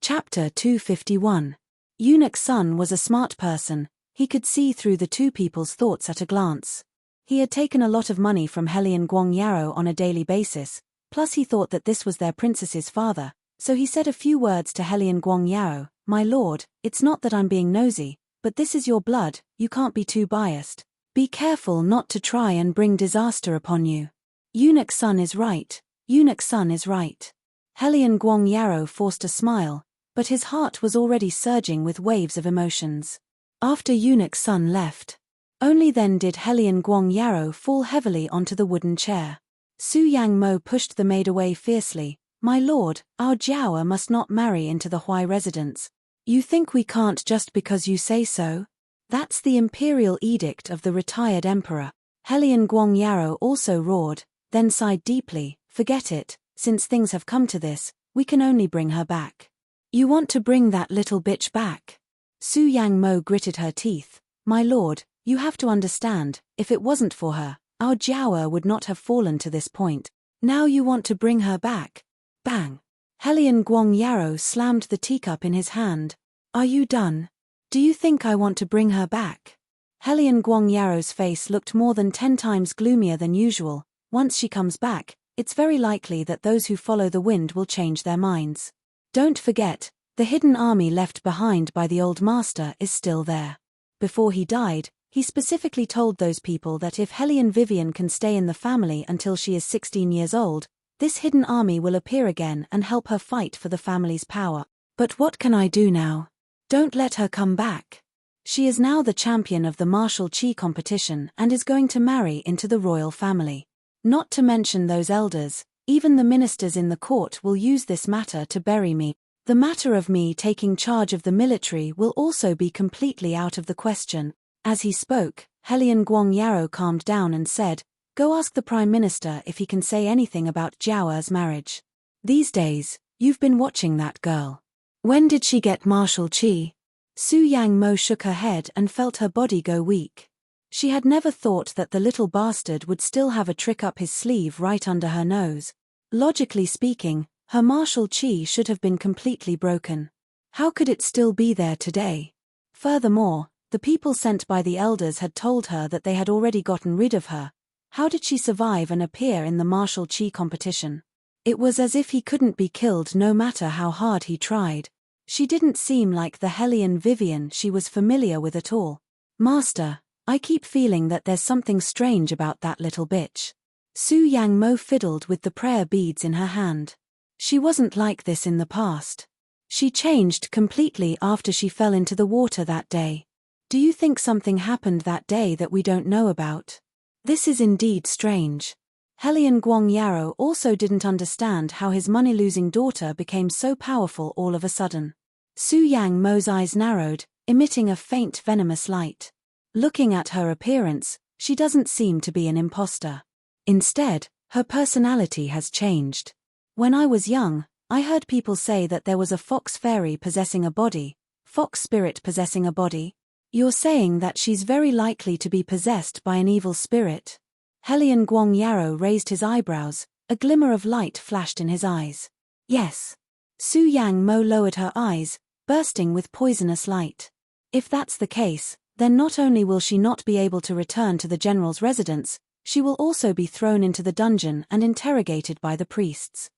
Chapter 251. Eunuch's son was a smart person. He could see through the two people's thoughts at a glance. He had taken a lot of money from Helian Guangyaro on a daily basis, plus he thought that this was their princess's father, so he said a few words to Helian Guangyaro. "My lord, it's not that I'm being nosy, but this is your blood, you can't be too biased. Be careful not to try and bring disaster upon you." Eunuch's son is right. Eunuch's son is right. Helian Guangyaro forced a smile, but his heart was already surging with waves of emotions. After Eunuch's son left, only then did Helian Guangyaro fall heavily onto the wooden chair. Su Yang Mo pushed the maid away fiercely. "My lord, our Jiaoer must not marry into the Huai residence. You think we can't just because you say so? That's the imperial edict of the retired emperor." Helian Guangyaro also roared, then sighed deeply. "Forget it, since things have come to this, we can only bring her back." "You want to bring that little bitch back?" Su Yang Mo gritted her teeth. "My lord, you have to understand, if it wasn't for her, our Jiaoer would not have fallen to this point. Now you want to bring her back?" Bang! Helian Guangyaro slammed the teacup in his hand. "Are you done? Do you think I want to bring her back?" Helian Guangyaro's face looked more than 10 times gloomier than usual. "Once she comes back, it's very likely that those who follow the wind will change their minds. Don't forget, the hidden army left behind by the old master is still there. Before he died, he specifically told those people that if Helian Vivian can stay in the family until she is 16 years old, this hidden army will appear again and help her fight for the family's power. But what can I do now? Don't let her come back. She is now the champion of the martial chi competition and is going to marry into the royal family. Not to mention those elders, even the ministers in the court will use this matter to bury me. The matter of me taking charge of the military will also be completely out of the question." As he spoke, Helian Guangyaro calmed down and said, "Go ask the Prime Minister if he can say anything about Jiaoer's marriage. These days, you've been watching that girl. When did she get martial chi?" Su Yang Mo shook her head and felt her body go weak. She had never thought that the little bastard would still have a trick up his sleeve right under her nose. Logically speaking, her martial chi should have been completely broken. How could it still be there today? Furthermore, the people sent by the elders had told her that they had already gotten rid of her. How did she survive and appear in the martial chi competition? It was as if he couldn't be killed no matter how hard he tried. She didn't seem like the Helian Vivian she was familiar with at all. "Master, I keep feeling that there's something strange about that little bitch." Su Yang Mo fiddled with the prayer beads in her hand. She wasn't like this in the past. She changed completely after she fell into the water that day. Do you think something happened that day that we don't know about? This is indeed strange. Helian Guangyaro also didn't understand how his money-losing daughter became so powerful all of a sudden. Su Yang Mo's eyes narrowed, emitting a faint venomous light. Looking at her appearance, she doesn't seem to be an imposter. Instead, her personality has changed. When I was young, I heard people say that there was a fox fairy possessing a body, fox spirit possessing a body. You're saying that she's very likely to be possessed by an evil spirit? Helian Guangyaro raised his eyebrows, a glimmer of light flashed in his eyes. Yes. Su Yang Mo lowered her eyes, bursting with poisonous light. If that's the case, then not only will she not be able to return to the general's residence, she will also be thrown into the dungeon and interrogated by the priests.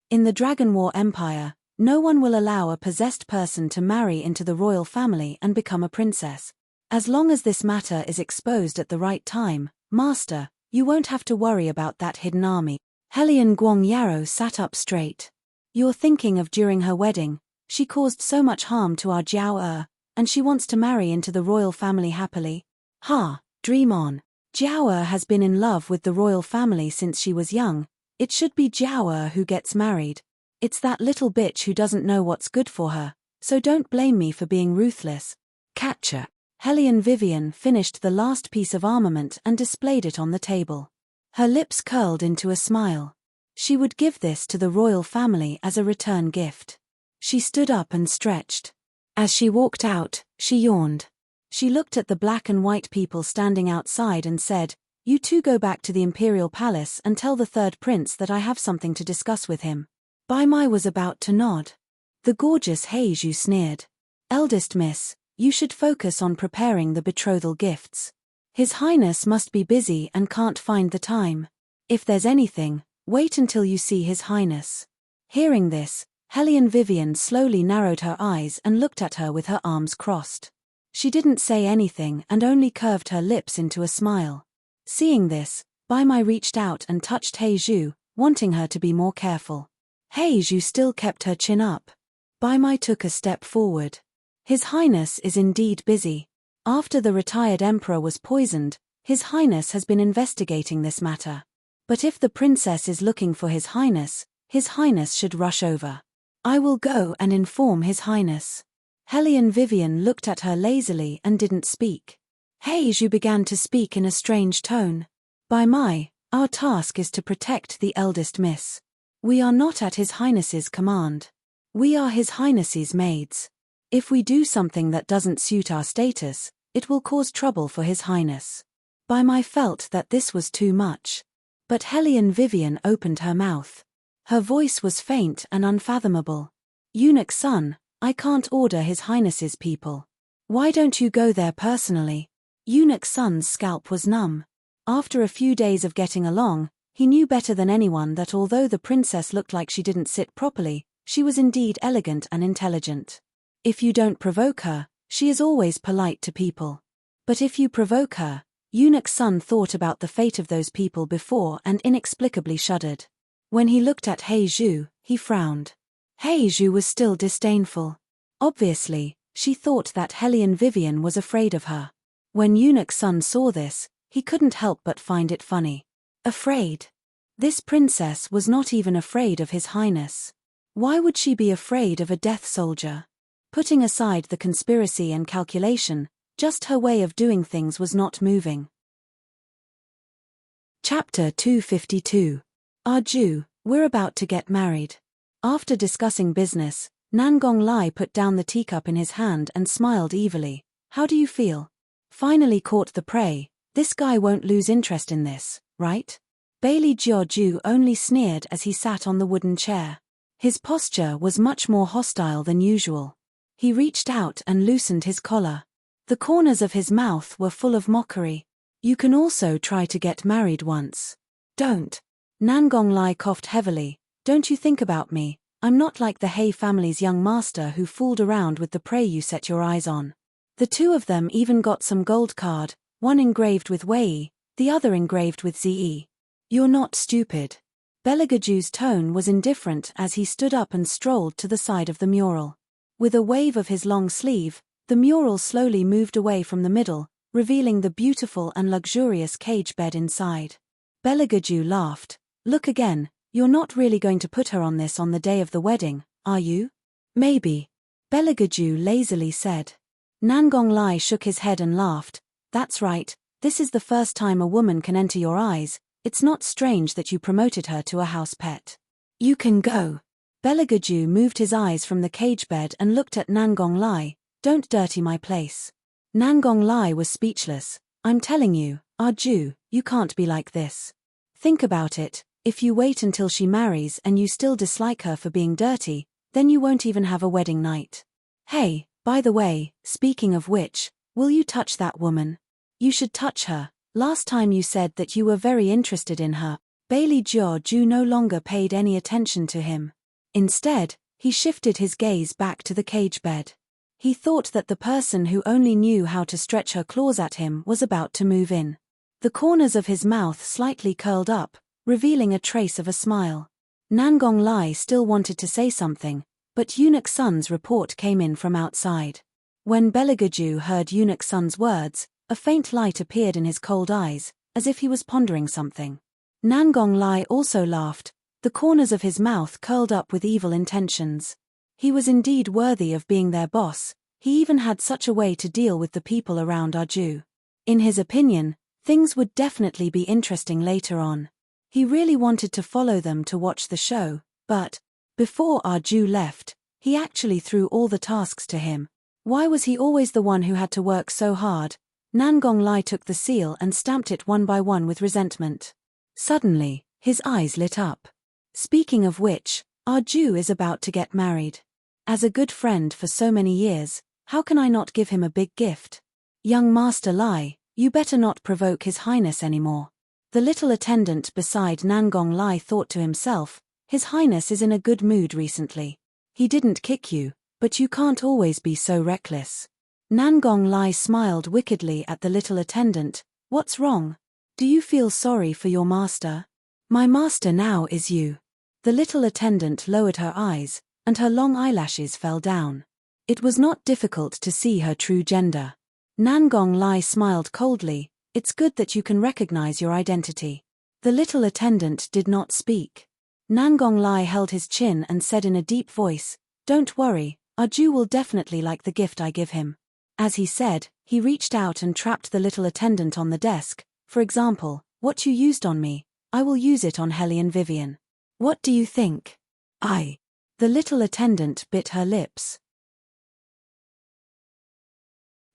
In the Dragon War Empire, no one will allow a possessed person to marry into the royal family and become a princess. As long as this matter is exposed at the right time, Master, you won't have to worry about that hidden army. Helian Guangyaro sat up straight. You're thinking of during her wedding, she caused so much harm to our Jiaoer, and she wants to marry into the royal family happily? Ha, dream on. Jiaoer has been in love with the royal family since she was young. It should be Jiaoer who gets married. It's that little bitch who doesn't know what's good for her, so don't blame me for being ruthless. Catcher. Helian Vivian finished the last piece of armament and displayed it on the table. Her lips curled into a smile. She would give this to the royal family as a return gift. She stood up and stretched. As she walked out, she yawned. She looked at the black and white people standing outside and said, "You two go back to the imperial palace and tell the third prince that I have something to discuss with him." Bai Mai was about to nod. The gorgeous Heiju sneered. Eldest miss, you should focus on preparing the betrothal gifts. His Highness must be busy and can't find the time. If there's anything, wait until you see His Highness. Hearing this, Hellion Vivian slowly narrowed her eyes and looked at her with her arms crossed. She didn't say anything and only curved her lips into a smile. Seeing this, Bai Mai reached out and touched Heiju, wanting her to be more careful. Heiju still kept her chin up. Bai Mai took a step forward. His Highness is indeed busy. After the retired emperor was poisoned, His Highness has been investigating this matter. But if the princess is looking for His Highness should rush over. I will go and inform His Highness. Hellion Vivian looked at her lazily and didn't speak. Heiju began to speak in a strange tone. Bai Mai, our task is to protect the eldest miss. We are not at His Highness's command. We are His Highness's maids. If we do something that doesn't suit our status, it will cause trouble for His Highness. Bai Mai felt that this was too much. But Hellion Vivian opened her mouth. Her voice was faint and unfathomable. Eunuch son, I can't order His Highness's people. Why don't you go there personally? Eunuch son's scalp was numb. After a few days of getting along, he knew better than anyone that although the princess looked like she didn't sit properly, she was indeed elegant and intelligent. If you don't provoke her, she is always polite to people. But if you provoke her, Eunuch son thought about the fate of those people before and inexplicably shuddered. When he looked at Heiju, he frowned. Heiju was still disdainful. Obviously, she thought that Hellion Vivian was afraid of her. When Eunuch son saw this, he couldn't help but find it funny. Afraid? This princess was not even afraid of His Highness. Why would she be afraid of a death soldier? Putting aside the conspiracy and calculation, just her way of doing things was not moving. Chapter 252. Arju, we're about to get married. After discussing business, Nangong Lai put down the teacup in his hand and smiled evilly. How do you feel? Finally caught the prey. This guy won't lose interest in this, right? Bailey Jiaoju only sneered as he sat on the wooden chair. His posture was much more hostile than usual. He reached out and loosened his collar. The corners of his mouth were full of mockery. You can also try to get married once. Don't. Nangong Lai coughed heavily. Don't you think about me, I'm not like the He family's young master who fooled around with the prey you set your eyes on. The two of them even got some gold card, one engraved with Wei, the other engraved with Ze. You're not stupid. Belegaju's tone was indifferent as he stood up and strolled to the side of the mural. With a wave of his long sleeve, the mural slowly moved away from the middle, revealing the beautiful and luxurious cage bed inside. Belegaju laughed. Look again, you're not really going to put her on this on the day of the wedding, are you? Maybe. Belegaju lazily said. Nangong Lai shook his head and laughed. That's right, this is the first time a woman can enter your eyes, it's not strange that you promoted her to a house pet. You can go. Belegaju moved his eyes from the cage bed and looked at Nangong Lai. Don't dirty my place. Nangong Lai was speechless. I'm telling you, Arju, you can't be like this. Think about it, if you wait until she marries and you still dislike her for being dirty, then you won't even have a wedding night. Hey, by the way, speaking of which, will you touch that woman? You should touch her. Last time you said that you were very interested in her. Bailey Jiaoju no longer paid any attention to him. Instead, he shifted his gaze back to the cage bed. He thought that the person who only knew how to stretch her claws at him was about to move in. The corners of his mouth slightly curled up, revealing a trace of a smile. Nangong Lai still wanted to say something, but Eunuch Sun's report came in from outside. When Belegaju heard Eunuch Sun's words, a faint light appeared in his cold eyes, as if he was pondering something. Nangong Lai also laughed, the corners of his mouth curled up with evil intentions. He was indeed worthy of being their boss, he even had such a way to deal with the people around Arju. In his opinion, things would definitely be interesting later on. He really wanted to follow them to watch the show, but, before Arju left, he actually threw all the tasks to him. Why was he always the one who had to work so hard? Nangong Lai took the seal and stamped it one by one with resentment. Suddenly, his eyes lit up. Speaking of which, Arju is about to get married. As a good friend for so many years, how can I not give him a big gift? Young Master Lai, you better not provoke His Highness anymore. The little attendant beside Nangong Lai thought to himself, His Highness is in a good mood recently. He didn't kick you, but you can't always be so reckless. Nangong Lai smiled wickedly at the little attendant. What's wrong? Do you feel sorry for your master? My master now is you. The little attendant lowered her eyes, and her long eyelashes fell down. It was not difficult to see her true gender. Nangong Lai smiled coldly. It's good that you can recognize your identity. The little attendant did not speak. Nangong Lai held his chin and said in a deep voice, Don't worry, Arju will definitely like the gift I give him. As he said, he reached out and trapped the little attendant on the desk. For example, what you used on me, I will use it on Hellion Vivian. What do you think? The little attendant bit her lips.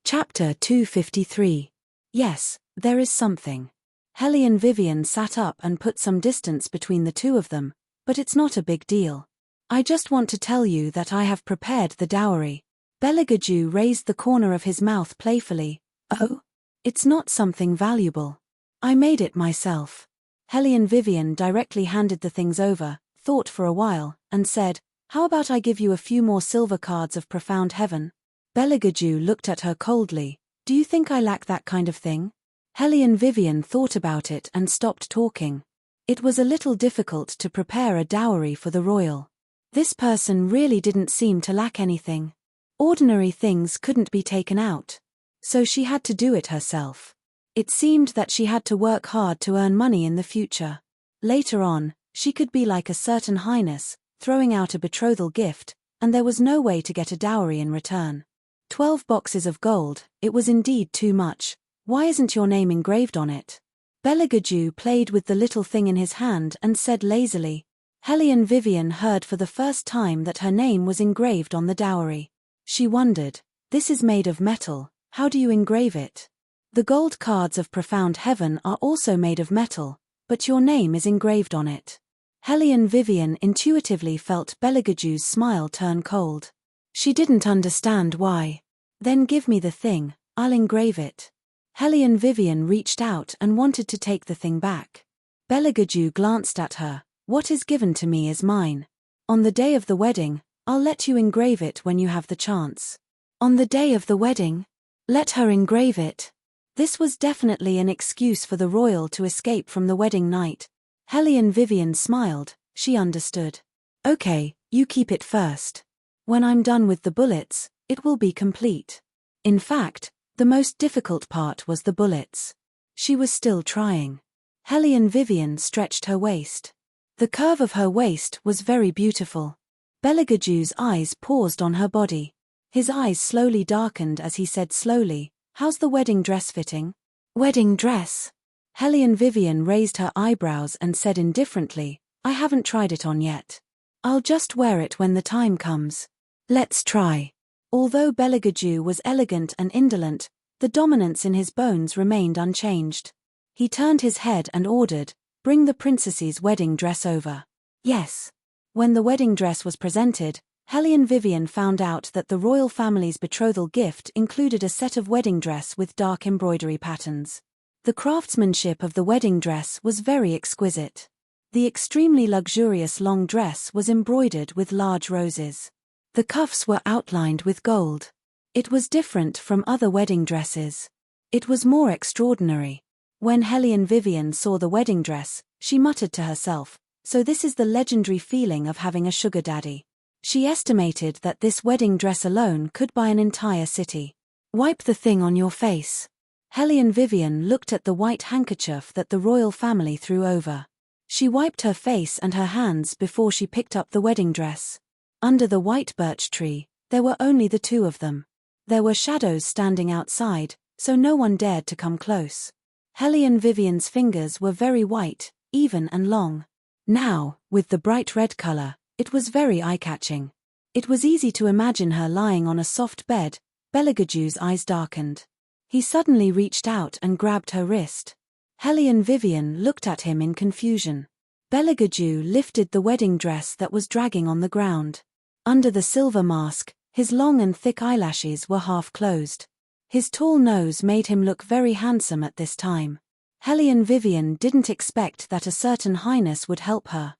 Chapter 253. Yes, there is something. Hellion Vivian sat up and put some distance between the two of them, but it's not a big deal. I just want to tell you that I have prepared the dowry. Beligaju raised the corner of his mouth playfully. Oh? It's not something valuable. I made it myself. Hellion Vivian directly handed the things over, thought for a while, and said, How about I give you a few more silver cards of profound heaven? Beligaju looked at her coldly. Do you think I lack that kind of thing? Hellion Vivian thought about it and stopped talking. It was a little difficult to prepare a dowry for the royal. This person really didn't seem to lack anything. Ordinary things couldn't be taken out. So she had to do it herself. It seemed that she had to work hard to earn money in the future. Later on, she could be like a certain highness, throwing out a betrothal gift, and there was no way to get a dowry in return. 12 boxes of gold, it was indeed too much. Why isn't your name engraved on it? Beligaju played with the little thing in his hand and said lazily. Hellion Vivian heard for the first time that her name was engraved on the dowry. She wondered, this is made of metal, how do you engrave it? The gold cards of profound heaven are also made of metal, but your name is engraved on it. Hellion Vivian intuitively felt Beligaju's smile turn cold. She didn't understand why. Then give me the thing, I'll engrave it. Hellion Vivian reached out and wanted to take the thing back. Beligaju glanced at her. What is given to me is mine. On the day of the wedding, I'll let you engrave it when you have the chance. On the day of the wedding? Let her engrave it. This was definitely an excuse for the royal to escape from the wedding night. Hellion Vivian smiled, she understood. Okay, you keep it first. When I'm done with the bullets, it will be complete. In fact, the most difficult part was the bullets. She was still trying. Hellion Vivian stretched her waist. The curve of her waist was very beautiful. Beligaju's eyes paused on her body. His eyes slowly darkened as he said slowly, How's the wedding dress fitting? Wedding dress? Hellion Vivian raised her eyebrows and said indifferently, I haven't tried it on yet. I'll just wear it when the time comes. Let's try. Although Beligaju was elegant and indolent, the dominance in his bones remained unchanged. He turned his head and ordered, Bring the princess's wedding dress over. Yes. When the wedding dress was presented, Hellion Vivian found out that the royal family's betrothal gift included a set of wedding dress with dark embroidery patterns. The craftsmanship of the wedding dress was very exquisite. The extremely luxurious long dress was embroidered with large roses. The cuffs were outlined with gold. It was different from other wedding dresses. It was more extraordinary. When Hellion Vivian saw the wedding dress, she muttered to herself, So this is the legendary feeling of having a sugar daddy. She estimated that this wedding dress alone could buy an entire city. Wipe the thing on your face. Hellion Vivian looked at the white handkerchief that the royal family threw over. She wiped her face and her hands before she picked up the wedding dress. Under the white birch tree, there were only the two of them. There were shadows standing outside, so no one dared to come close. Hellion Vivian's fingers were very white, even and long. Now, with the bright red color, it was very eye-catching. It was easy to imagine her lying on a soft bed. Beligaju's eyes darkened. He suddenly reached out and grabbed her wrist. Hellion Vivian looked at him in confusion. Beligaju lifted the wedding dress that was dragging on the ground. Under the silver mask, his long and thick eyelashes were half closed. His tall nose made him look very handsome at this time. Hellion Vivian didn't expect that a certain highness would help her.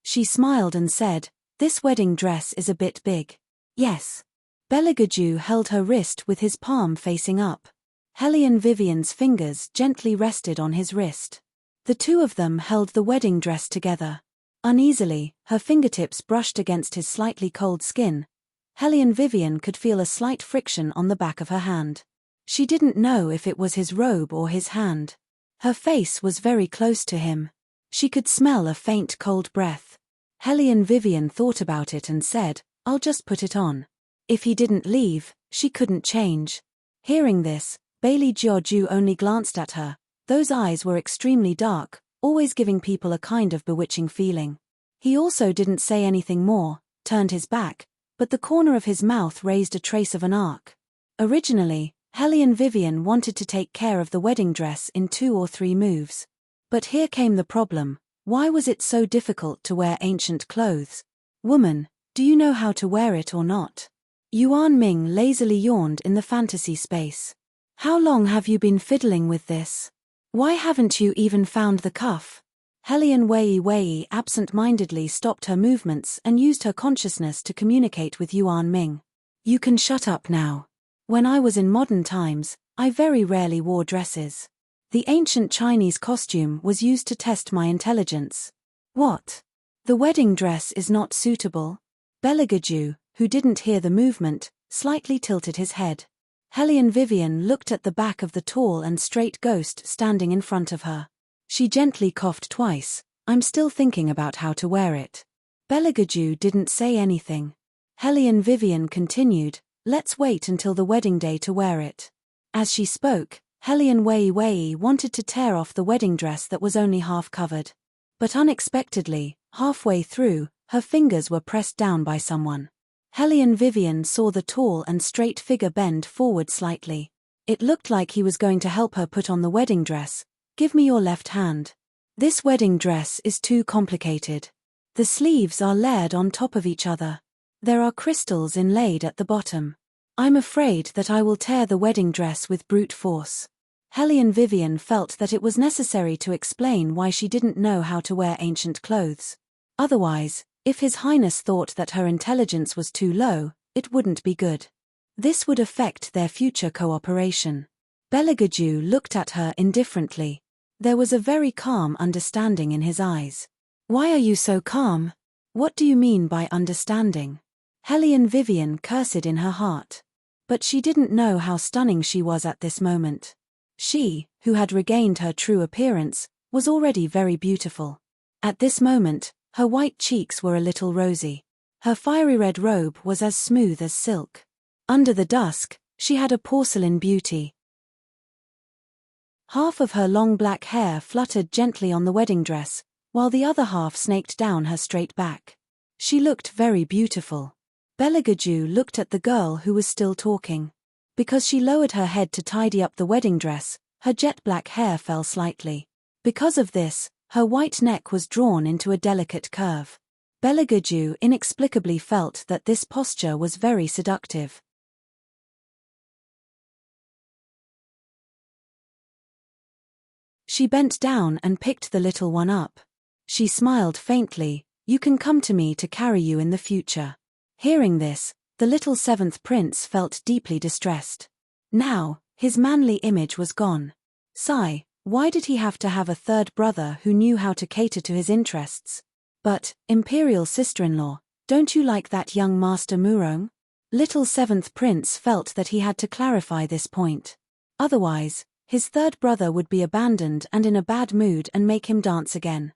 She smiled and said, "This wedding dress is a bit big." "Yes." Beligaju held her wrist with his palm facing up. Hellion Vivian's fingers gently rested on his wrist. The two of them held the wedding dress together. Uneasily, her fingertips brushed against his slightly cold skin. Hellion Vivian could feel a slight friction on the back of her hand. She didn't know if it was his robe or his hand. Her face was very close to him. She could smell a faint cold breath. Hellion Vivian thought about it and said, "I'll just put it on." If he didn't leave, she couldn't change. Hearing this, Bailey Jiaoju only glanced at her. Those eyes were extremely dark, always giving people a kind of bewitching feeling. He also didn't say anything more, turned his back, but the corner of his mouth raised a trace of an arc. Originally, Hellion Vivian wanted to take care of the wedding dress in 2 or 3 moves. But here came the problem. Why was it so difficult to wear ancient clothes? "Woman, do you know how to wear it or not?" Yuan Ming lazily yawned in the fantasy space. "How long have you been fiddling with this? Why haven't you even found the cuff?" Hellion Wei absent-mindedly stopped her movements and used her consciousness to communicate with Yuan Ming. "You can shut up now. When I was in modern times, I very rarely wore dresses. The ancient Chinese costume was used to test my intelligence." "What? The wedding dress is not suitable?" Beligaju, who didn't hear the movement, slightly tilted his head. Hellion Vivian looked at the back of the tall and straight ghost standing in front of her. She gently coughed twice. "I'm still thinking about how to wear it." Beligaju didn't say anything. Hellion Vivian continued, "Let's wait until the wedding day to wear it." As she spoke, Hellion Wei wanted to tear off the wedding dress that was only half covered. But unexpectedly, halfway through, her fingers were pressed down by someone. Hellion Vivian saw the tall and straight figure bend forward slightly. It looked like he was going to help her put on the wedding dress. "Give me your left hand. This wedding dress is too complicated. The sleeves are layered on top of each other. There are crystals inlaid at the bottom. I'm afraid that I will tear the wedding dress with brute force." Hellion Vivian felt that it was necessary to explain why she didn't know how to wear ancient clothes. Otherwise, if His Highness thought that her intelligence was too low, it wouldn't be good. This would affect their future cooperation. Beligaju looked at her indifferently. There was a very calm understanding in his eyes. "Why are you so calm? What do you mean by understanding?" Hellion Vivian cursed in her heart. But she didn't know how stunning she was at this moment. She, who had regained her true appearance, was already very beautiful. At this moment, her white cheeks were a little rosy. Her fiery red robe was as smooth as silk. Under the dusk, she had a porcelain beauty. Half of her long black hair fluttered gently on the wedding dress, while the other half snaked down her straight back. She looked very beautiful. Beligaju looked at the girl who was still talking. Because she lowered her head to tidy up the wedding dress, her jet black hair fell slightly. Because of this, her white neck was drawn into a delicate curve. Beligaju inexplicably felt that this posture was very seductive. She bent down and picked the little one up. She smiled faintly. "You can come to me to carry you in the future." Hearing this, the little 7th prince felt deeply distressed. Now, his manly image was gone. Sigh, why did he have to have a third brother who knew how to cater to his interests? "But, imperial sister-in-law, don't you like that young Master Murong?" Little 7th prince felt that he had to clarify this point. Otherwise, his third brother would be abandoned and in a bad mood and make him dance again.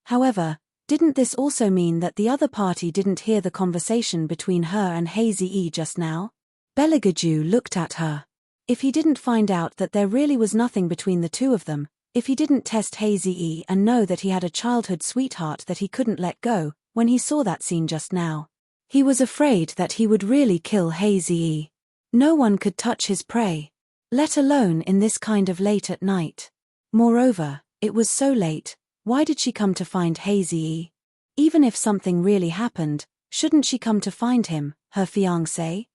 However, didn't this also mean that the other party didn't hear the conversation between her and Hazy E just now? Beligaju looked at her. If he didn't find out that there really was nothing between the two of them, if he didn't test Hazy and know that he had a childhood sweetheart that he couldn't let go, when he saw that scene just now, he was afraid that he would really kill Hazy. No one could touch his prey, let alone in this kind of late at night. Moreover, it was so late, why did she come to find Hazy? Even if something really happened, shouldn't she come to find him, her fiancé?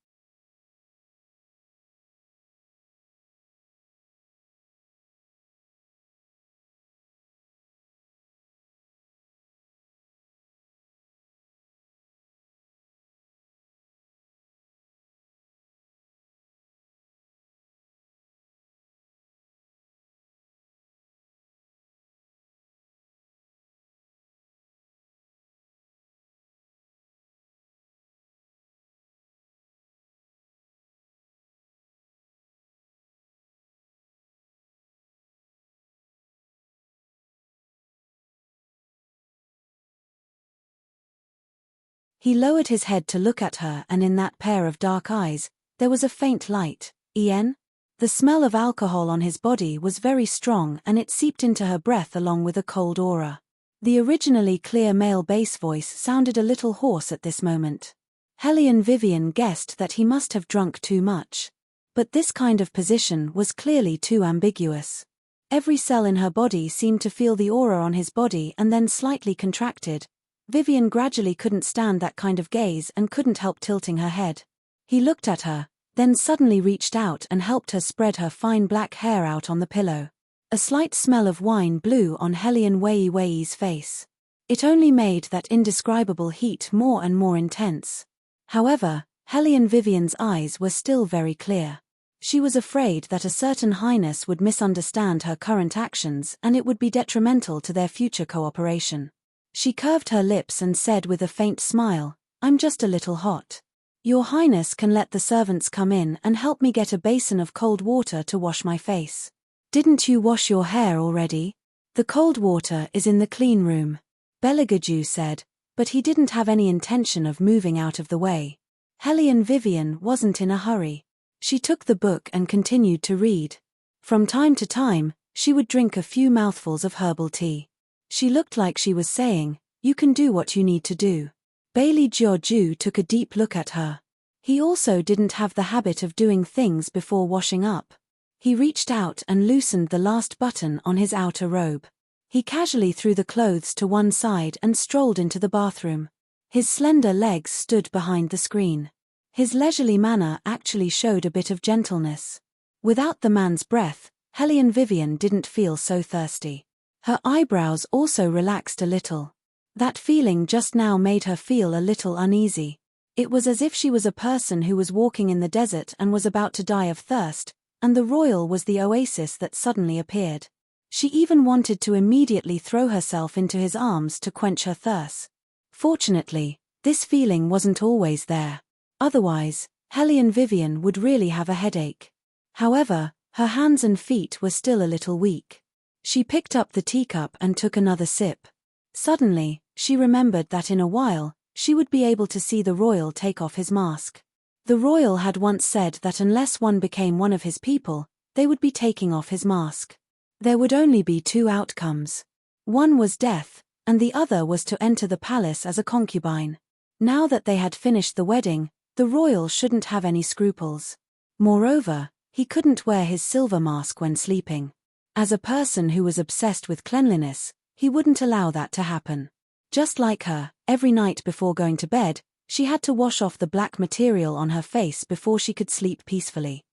He lowered his head to look at her, and in that pair of dark eyes, there was a faint light. Ian? The smell of alcohol on his body was very strong and it seeped into her breath along with a cold aura. The originally clear male bass voice sounded a little hoarse at this moment. Hellion Vivian guessed that he must have drunk too much. But this kind of position was clearly too ambiguous. Every cell in her body seemed to feel the aura on his body and then slightly contracted. Vivian gradually couldn't stand that kind of gaze and couldn't help tilting her head. He looked at her, then suddenly reached out and helped her spread her fine black hair out on the pillow. A slight smell of wine blew on Hellion Wei's face. It only made that indescribable heat more and more intense. However, Hellion Vivian's eyes were still very clear. She was afraid that a certain highness would misunderstand her current actions and it would be detrimental to their future cooperation. She curved her lips and said with a faint smile, "I'm just a little hot. Your Highness can let the servants come in and help me get a basin of cold water to wash my face. Didn't you wash your hair already? The cold water is in the clean room," Beligaju said, but he didn't have any intention of moving out of the way. Hellion Vivian wasn't in a hurry. She took the book and continued to read. From time to time, she would drink a few mouthfuls of herbal tea. She looked like she was saying, "You can do what you need to do." Bailey Jiaju took a deep look at her. He also didn't have the habit of doing things before washing up. He reached out and loosened the last button on his outer robe. He casually threw the clothes to one side and strolled into the bathroom. His slender legs stood behind the screen. His leisurely manner actually showed a bit of gentleness. Without the man's breath, Hellion Vivian didn't feel so thirsty. Her eyebrows also relaxed a little. That feeling just now made her feel a little uneasy. It was as if she was a person who was walking in the desert and was about to die of thirst, and the royal was the oasis that suddenly appeared. She even wanted to immediately throw herself into his arms to quench her thirst. Fortunately, this feeling wasn't always there. Otherwise, Hellion Vivian would really have a headache. However, her hands and feet were still a little weak. She picked up the teacup and took another sip. Suddenly, she remembered that in a while, she would be able to see the royal take off his mask. The royal had once said that unless one became one of his people, they would be taking off his mask. There would only be two outcomes. One was death, and the other was to enter the palace as a concubine. Now that they had finished the wedding, the royal shouldn't have any scruples. Moreover, he couldn't wear his silver mask when sleeping. As a person who was obsessed with cleanliness, he wouldn't allow that to happen. Just like her, every night before going to bed, she had to wash off the black material on her face before she could sleep peacefully.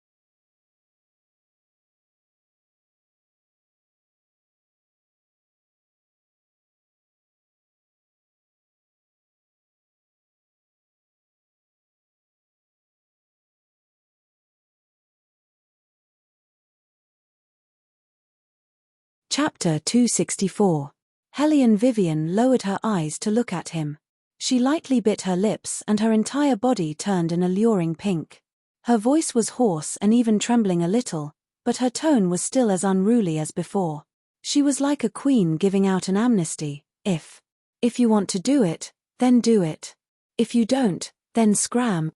Chapter 264. Hellion Vivian lowered her eyes to look at him. She lightly bit her lips and her entire body turned an alluring pink. Her voice was hoarse and even trembling a little, but her tone was still as unruly as before. She was like a queen giving out an amnesty. If you want to do it, then do it. If you don't, then scram.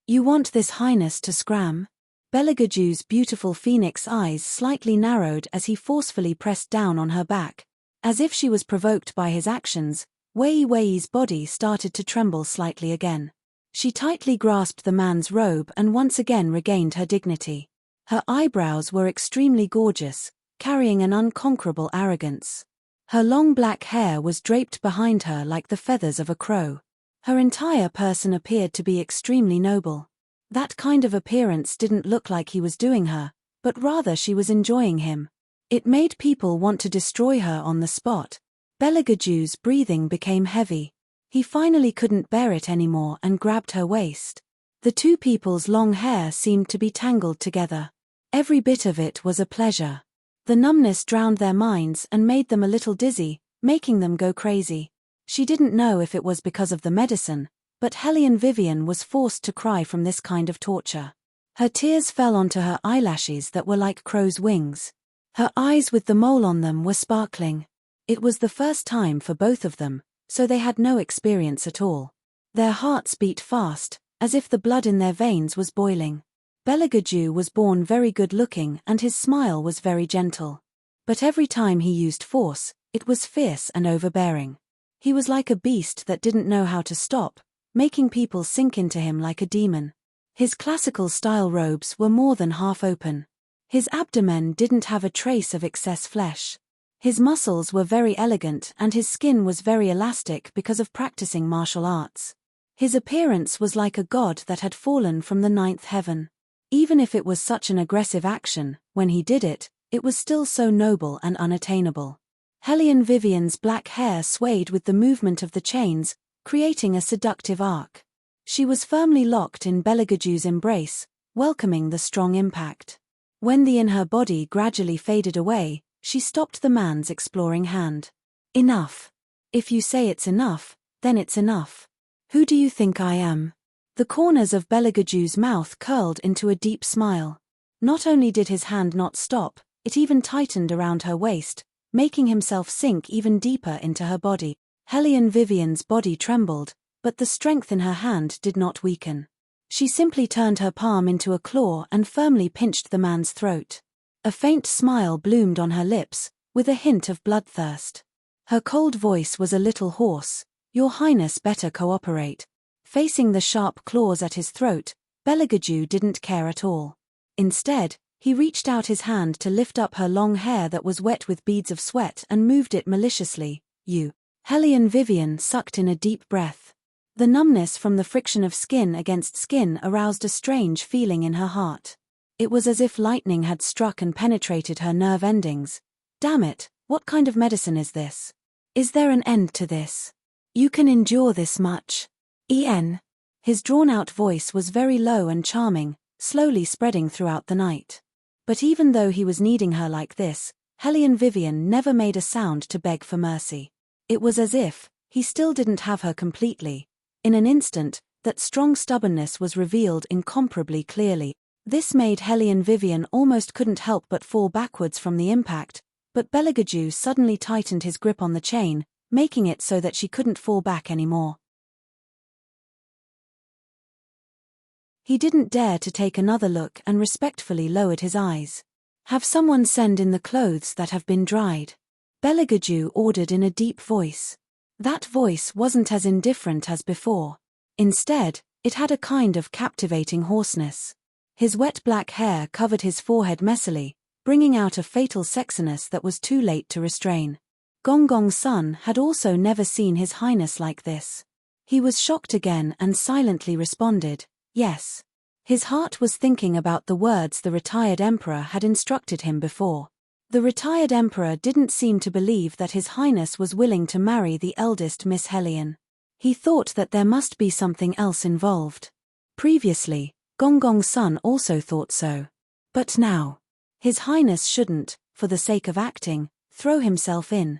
You want this highness to scram? Belagaju's beautiful phoenix eyes slightly narrowed as he forcefully pressed down on her back. As if she was provoked by his actions, Wei Wei's body started to tremble slightly again. She tightly grasped the man's robe and once again regained her dignity. Her eyebrows were extremely gorgeous, carrying an unconquerable arrogance. Her long black hair was draped behind her like the feathers of a crow. Her entire person appeared to be extremely noble. That kind of appearance didn't look like he was doing her, but rather she was enjoying him. It made people want to destroy her on the spot. Belagaju's breathing became heavy. He finally couldn't bear it anymore and grabbed her waist. The two people's long hair seemed to be tangled together. Every bit of it was a pleasure. The numbness drowned their minds and made them a little dizzy, making them go crazy. She didn't know if it was because of the medicine, but Hellion Vivian was forced to cry from this kind of torture. Her tears fell onto her eyelashes that were like crow's wings. Her eyes with the mole on them were sparkling. It was the first time for both of them, so they had no experience at all. Their hearts beat fast, as if the blood in their veins was boiling. Belagaju was born very good-looking and his smile was very gentle. But every time he used force, it was fierce and overbearing. He was like a beast that didn't know how to stop, making people sink into him like a demon. His classical-style robes were more than half open. His abdomen didn't have a trace of excess flesh. His muscles were very elegant and his skin was very elastic because of practicing martial arts. His appearance was like a god that had fallen from the ninth heaven. Even if it was such an aggressive action, when he did it, it was still so noble and unattainable. Hellion Vivian's black hair swayed with the movement of the chains, creating a seductive arc. She was firmly locked in Belagaju's embrace, welcoming the strong impact. When the in her body gradually faded away, she stopped the man's exploring hand. Enough. If you say it's enough, then it's enough. Who do you think I am? The corners of Belagaju's mouth curled into a deep smile. Not only did his hand not stop, it even tightened around her waist, making himself sink even deeper into her body. Hellion Vivian's body trembled, but the strength in her hand did not weaken. She simply turned her palm into a claw and firmly pinched the man's throat. A faint smile bloomed on her lips, with a hint of bloodthirst. Her cold voice was a little hoarse. Your Highness better cooperate. Facing the sharp claws at his throat, Belagaju didn't care at all. Instead, he reached out his hand to lift up her long hair that was wet with beads of sweat and moved it maliciously. You. Hellion Vivian sucked in a deep breath. The numbness from the friction of skin against skin aroused a strange feeling in her heart. It was as if lightning had struck and penetrated her nerve endings. Damn it, what kind of medicine is this? Is there an end to this? You can endure this much. En. His drawn-out voice was very low and charming, slowly spreading throughout the night. But even though he was needing her like this, Hellion Vivian never made a sound to beg for mercy. It was as if he still didn't have her completely. In an instant, that strong stubbornness was revealed incomparably clearly. This made Hellion Vivian almost couldn't help but fall backwards from the impact, but Belagaju suddenly tightened his grip on the chain, making it so that she couldn't fall back anymore. He didn't dare to take another look and respectfully lowered his eyes. Have someone send in the clothes that have been dried. Belagaju ordered in a deep voice. That voice wasn't as indifferent as before. Instead, it had a kind of captivating hoarseness. His wet black hair covered his forehead messily, bringing out a fatal sexiness that was too late to restrain. Gonggong Sun had also never seen His Highness like this. He was shocked again and silently responded, yes. His heart was thinking about the words the retired emperor had instructed him before. The retired emperor didn't seem to believe that His Highness was willing to marry the eldest Miss Hellion. He thought that there must be something else involved. Previously, Gonggong Sun also thought so. But now, His Highness shouldn't, for the sake of acting, throw himself in.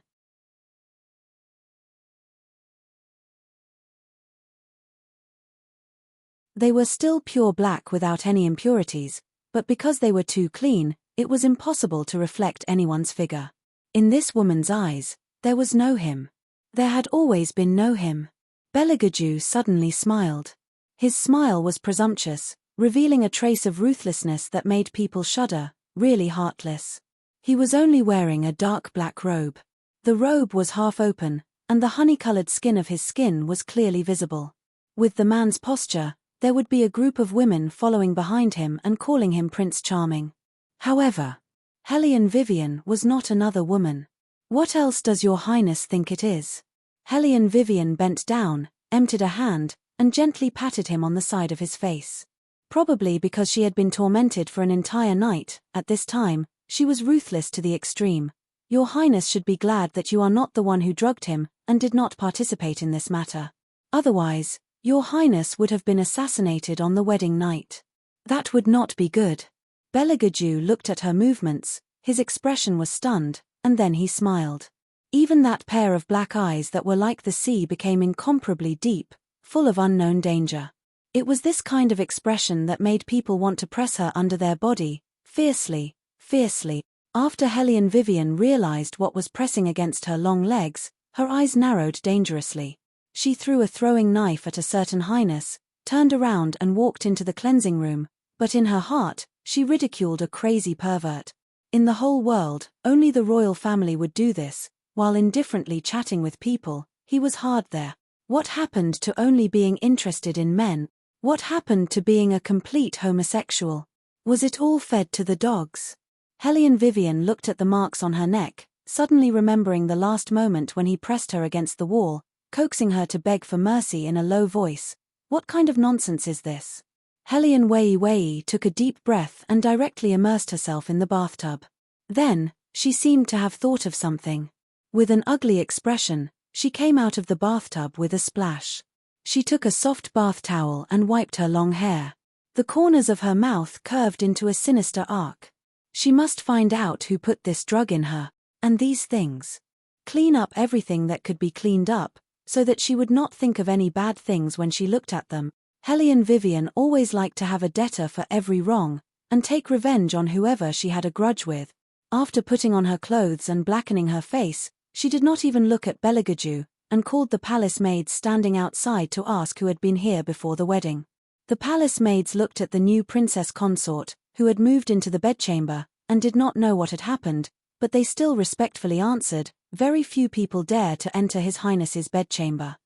They were still pure black without any impurities, but because they were too clean, it was impossible to reflect anyone's figure. In this woman's eyes, there was no him. There had always been no him. Belagaju suddenly smiled. His smile was presumptuous, revealing a trace of ruthlessness that made people shudder, really heartless. He was only wearing a dark black robe. The robe was half open, and the honey-colored skin of his skin was clearly visible. With the man's posture, there would be a group of women following behind him and calling him Prince Charming. However, Hellion Vivian was not another woman. "What else does your highness think it is?" Hellion Vivian bent down, emptied a hand, and gently patted him on the side of his face. Probably because she had been tormented for an entire night, at this time, she was ruthless to the extreme. "Your highness should be glad that you are not the one who drugged him, and did not participate in this matter. Otherwise, your highness would have been assassinated on the wedding night. That would not be good." Beligaju looked at her movements, his expression was stunned, and then he smiled. Even that pair of black eyes that were like the sea became incomparably deep, full of unknown danger. It was this kind of expression that made people want to press her under their body, fiercely, fiercely. After Hellion Vivian realized what was pressing against her long legs, her eyes narrowed dangerously. She threw a throwing knife at a certain highness, turned around and walked into the cleansing room, but in her heart, she ridiculed a crazy pervert. In the whole world, only the royal family would do this. While indifferently chatting with people, he was hard there. What happened to only being interested in men? What happened to being a complete homosexual? Was it all fed to the dogs? Hellion Vivian looked at the marks on her neck, suddenly remembering the last moment when he pressed her against the wall, coaxing her to beg for mercy in a low voice. What kind of nonsense is this? Hellion Wei took a deep breath and directly immersed herself in the bathtub. Then, she seemed to have thought of something. With an ugly expression, she came out of the bathtub with a splash. She took a soft bath towel and wiped her long hair. The corners of her mouth curved into a sinister arc. She must find out who put this drug in her, and these things. Clean up everything that could be cleaned up, so that she would not think of any bad things when she looked at them. Hellion Vivian always liked to have a debtor for every wrong, and take revenge on whoever she had a grudge with. After putting on her clothes and blackening her face, she did not even look at Beligaju, and called the palace maids standing outside to ask who had been here before the wedding. The palace maids looked at the new princess consort, who had moved into the bedchamber, and did not know what had happened, but they still respectfully answered, "Very few people dare to enter His Highness's bedchamber."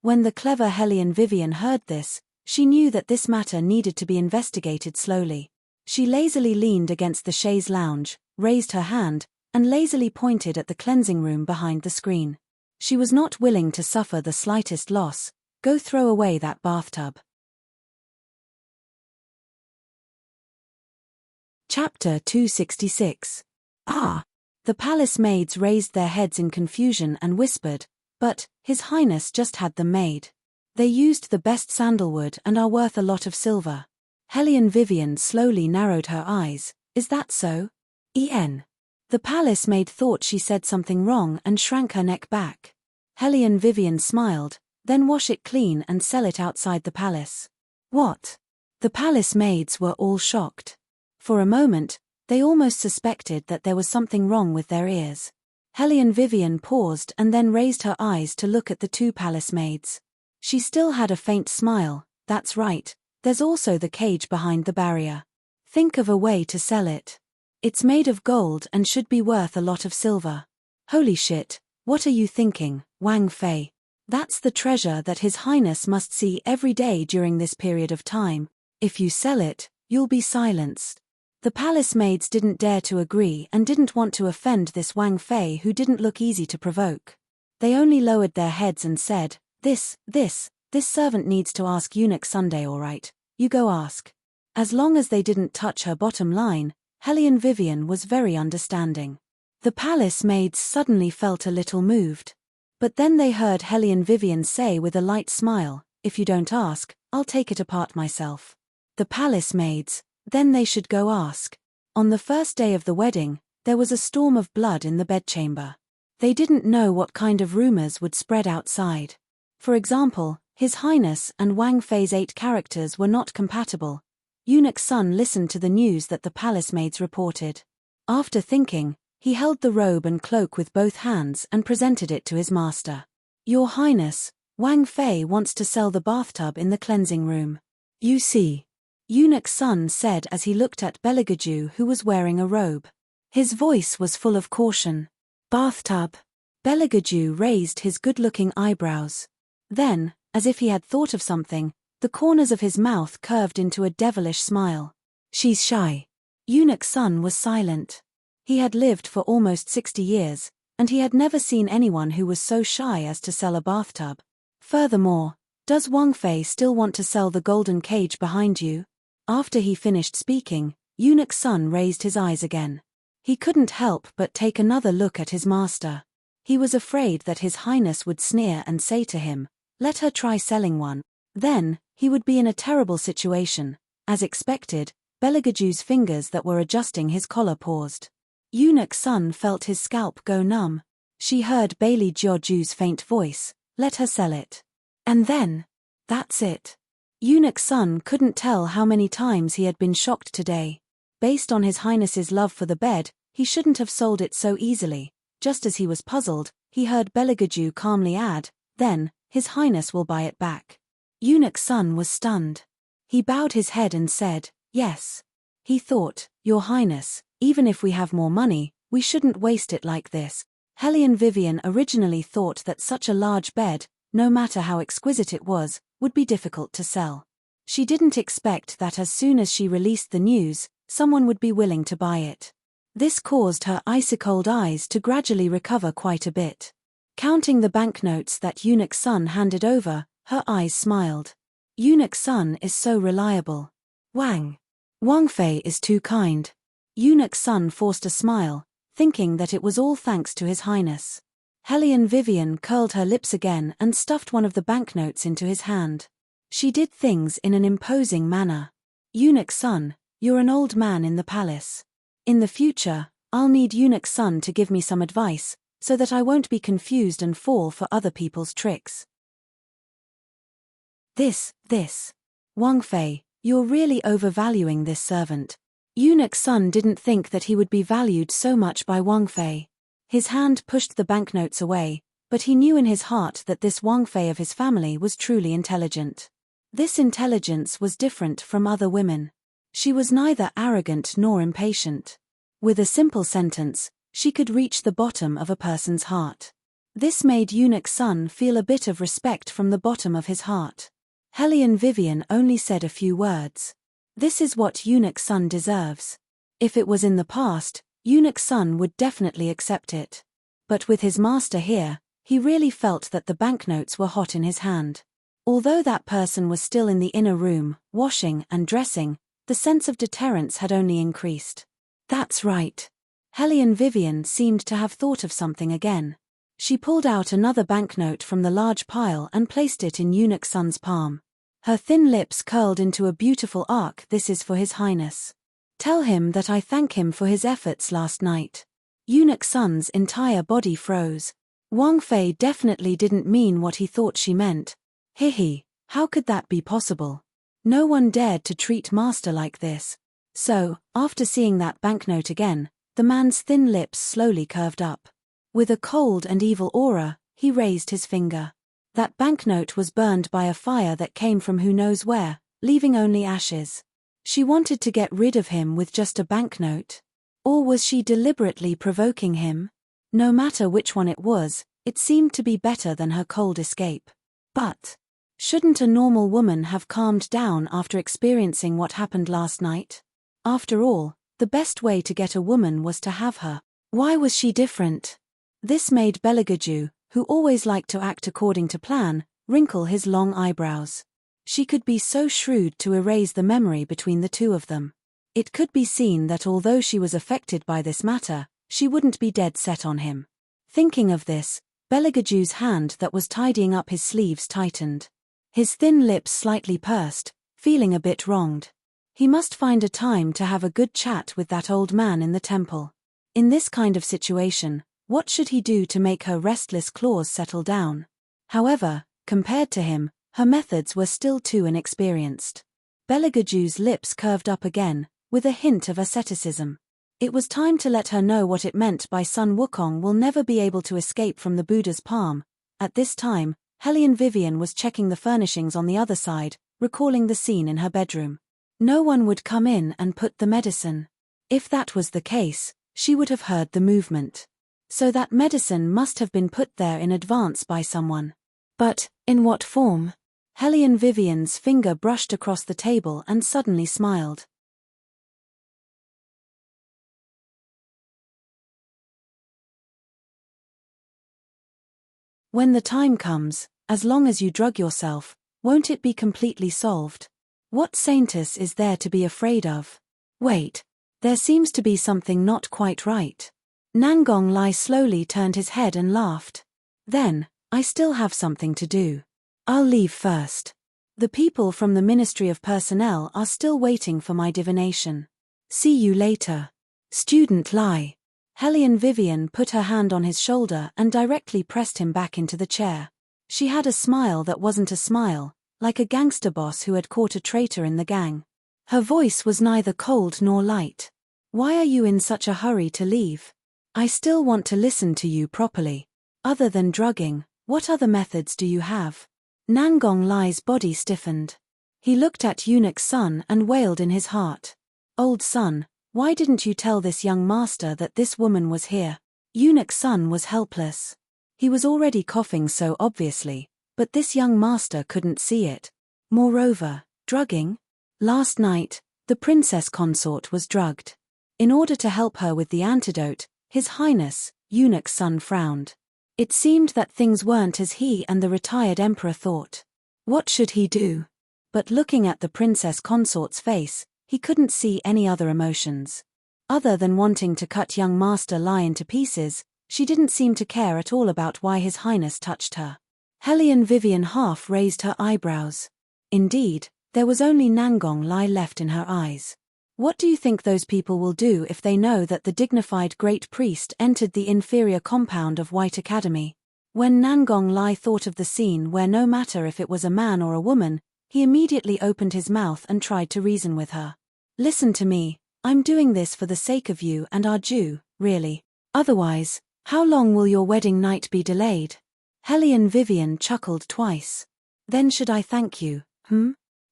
When the clever Hellion Vivian heard this, she knew that this matter needed to be investigated slowly. She lazily leaned against the chaise lounge, raised her hand, and lazily pointed at the cleansing room behind the screen. She was not willing to suffer the slightest loss. "Go throw away that bathtub." Chapter 266. Ah! The palace maids raised their heads in confusion and whispered, "But, His Highness just had them made. They used the best sandalwood and are worth a lot of silver." Hellion Vivian slowly narrowed her eyes. "Is that so? En." The palace maid thought she said something wrong and shrank her neck back. Hellion Vivian smiled, "Then wash it clean and sell it outside the palace." "What?" The palace maids were all shocked. For a moment, they almost suspected that there was something wrong with their ears. Hellion Vivian paused and then raised her eyes to look at the two palace maids. She still had a faint smile. "That's right, there's also the cage behind the barrier. Think of a way to sell it. It's made of gold and should be worth a lot of silver." "Holy shit, what are you thinking, Wang Fei? That's the treasure that His Highness must see every day during this period of time. If you sell it, you'll be silenced." The palace maids didn't dare to agree and didn't want to offend this Wang Fei who didn't look easy to provoke. They only lowered their heads and said, This servant needs to ask Eunuch Sunday, all right, you go ask." As long as they didn't touch her bottom line, Hellion Vivian was very understanding. The palace maids suddenly felt a little moved. But then they heard Hellion Vivian say with a light smile, "If you don't ask, I'll take it apart myself." The palace maids, then they should go ask. On the first day of the wedding, there was a storm of blood in the bedchamber. They didn't know what kind of rumors would spread outside. For example, His Highness and Wang Fei's 8 characters were not compatible. Eunuch Sun listened to the news that the palace maids reported. After thinking, he held the robe and cloak with both hands and presented it to his master. "Your Highness, Wang Fei wants to sell the bathtub in the cleansing room. You see, Eunuch Sun said as he looked at Beligaju, who was wearing a robe. His voice was full of caution. Bathtub. Beligaju raised his good-looking eyebrows. Then, as if he had thought of something, the corners of his mouth curved into a devilish smile. She's shy. Eunuch Sun was silent. He had lived for almost 60 years, and he had never seen anyone who was so shy as to sell a bathtub. Furthermore, does Wang Fei still want to sell the golden cage behind you? After he finished speaking, Eunuch Sun raised his eyes again. He couldn't help but take another look at his master. He was afraid that His Highness would sneer and say to him, "Let her try selling one." Then, he would be in a terrible situation. As expected, Beligaju's fingers that were adjusting his collar paused. Eunuch Sun felt his scalp go numb. She heard Bailey Jiaju's faint voice, "Let her sell it." And then, that's it. Eunuch Sun couldn't tell how many times he had been shocked today. Based on His Highness's love for the bed, he shouldn't have sold it so easily. Just as he was puzzled, he heard Beligaju calmly add, "Then, His Highness will buy it back." Eunuch Sun was stunned. He bowed his head and said, "Yes." He thought, "Your Highness, even if we have more money, we shouldn't waste it like this." Hellion Vivian originally thought that such a large bed, no matter how exquisite it was, would be difficult to sell. She didn't expect that as soon as she released the news, someone would be willing to buy it. This caused her icy-cold eyes to gradually recover quite a bit. Counting the banknotes that Eunuch Sun handed over, her eyes smiled. Eunuch Sun is so reliable. Wang Fei is too kind. Eunuch Sun forced a smile, thinking that it was all thanks to His Highness. Hellion Vivian curled her lips again and stuffed one of the banknotes into his hand. She did things in an imposing manner. "Eunuch Sun, you're an old man in the palace. In the future, I'll need Eunuch Sun to give me some advice, so that I won't be confused and fall for other people's tricks." This. Wang Fei, you're really overvaluing this servant. Eunuch Sun didn't think that he would be valued so much by Wang Fei. His hand pushed the banknotes away, but he knew in his heart that this Wang Fei of his family was truly intelligent. This intelligence was different from other women. She was neither arrogant nor impatient. With a simple sentence, she could reach the bottom of a person's heart. This made Eunuch Sun feel a bit of respect from the bottom of his heart. Hellion Vivian only said a few words. This is what Eunuch Sun deserves. If it was in the past, Eunuch Sun would definitely accept it. But with his master here, he really felt that the banknotes were hot in his hand. Although that person was still in the inner room, washing and dressing, the sense of deterrence had only increased. That's right. Hellion Vivian seemed to have thought of something again. She pulled out another banknote from the large pile and placed it in Eunuch Sun's palm. Her thin lips curled into a beautiful arc. "This is for His Highness. Tell him that I thank him for his efforts last night." Eunuch Sun's entire body froze. Wang Fei definitely didn't mean what he thought she meant. Hihi, how could that be possible? No one dared to treat master like this. So, after seeing that banknote again, the man's thin lips slowly curved up. With a cold and evil aura, he raised his finger. That banknote was burned by a fire that came from who knows where, leaving only ashes. She wanted to get rid of him with just a banknote. Or was she deliberately provoking him? No matter which one it was, it seemed to be better than her cold escape. But shouldn't a normal woman have calmed down after experiencing what happened last night? After all, the best way to get a woman was to have her. Why was she different? This made Beligaju, who always liked to act according to plan, wrinkle his long eyebrows. She could be so shrewd to erase the memory between the two of them. It could be seen that although she was affected by this matter, she wouldn't be dead set on him. Thinking of this, Beligaju's hand that was tidying up his sleeves tightened. His thin lips slightly pursed, feeling a bit wronged. He must find a time to have a good chat with that old man in the temple. In this kind of situation, what should he do to make her restless claws settle down? However, compared to him, her methods were still too inexperienced. Beligaju's lips curved up again, with a hint of asceticism. It was time to let her know what it meant by Sun Wukong will never be able to escape from the Buddha's palm. At this time, Hellion Vivian was checking the furnishings on the other side, recalling the scene in her bedroom. No one would come in and put the medicine. If that was the case, she would have heard the movement. So that medicine must have been put there in advance by someone. But, in what form? Hellion Vivian's finger brushed across the table and suddenly smiled. When the time comes, as long as you drug yourself, won't it be completely solved? What saintess is there to be afraid of? Wait. There seems to be something not quite right. Nangong Lai slowly turned his head and laughed. Then, I still have something to do. I'll leave first. The people from the Ministry of Personnel are still waiting for my divination. See you later. Student Lai. Hellion Vivian put her hand on his shoulder and directly pressed him back into the chair. She had a smile that wasn't a smile, like a gangster boss who had caught a traitor in the gang. Her voice was neither cold nor light. Why are you in such a hurry to leave? I still want to listen to you properly. Other than drugging, what other methods do you have? Nangong Lai's body stiffened. He looked at Eunuch's son and wailed in his heart. Old son, why didn't you tell this young master that this woman was here? Eunuch's son was helpless. He was already coughing so obviously, but this young master couldn't see it. Moreover, drugging? Last night, the princess consort was drugged. In order to help her with the antidote, His Highness, Eunuch's son frowned. It seemed that things weren't as he and the retired emperor thought. What should he do? But looking at the princess consort's face, he couldn't see any other emotions. Other than wanting to cut young Master Lai into pieces, she didn't seem to care at all about why His Highness touched her. Hellion Vivian half raised her eyebrows. Indeed, there was only Nangong Lai left in her eyes. What do you think those people will do if they know that the dignified great priest entered the inferior compound of White Academy? When Nangong Lai thought of the scene where no matter if it was a man or a woman, he immediately opened his mouth and tried to reason with her. Listen to me, I'm doing this for the sake of you and our Jew, really. Otherwise, how long will your wedding night be delayed? Hellion Vivian chuckled twice. Then should I thank you,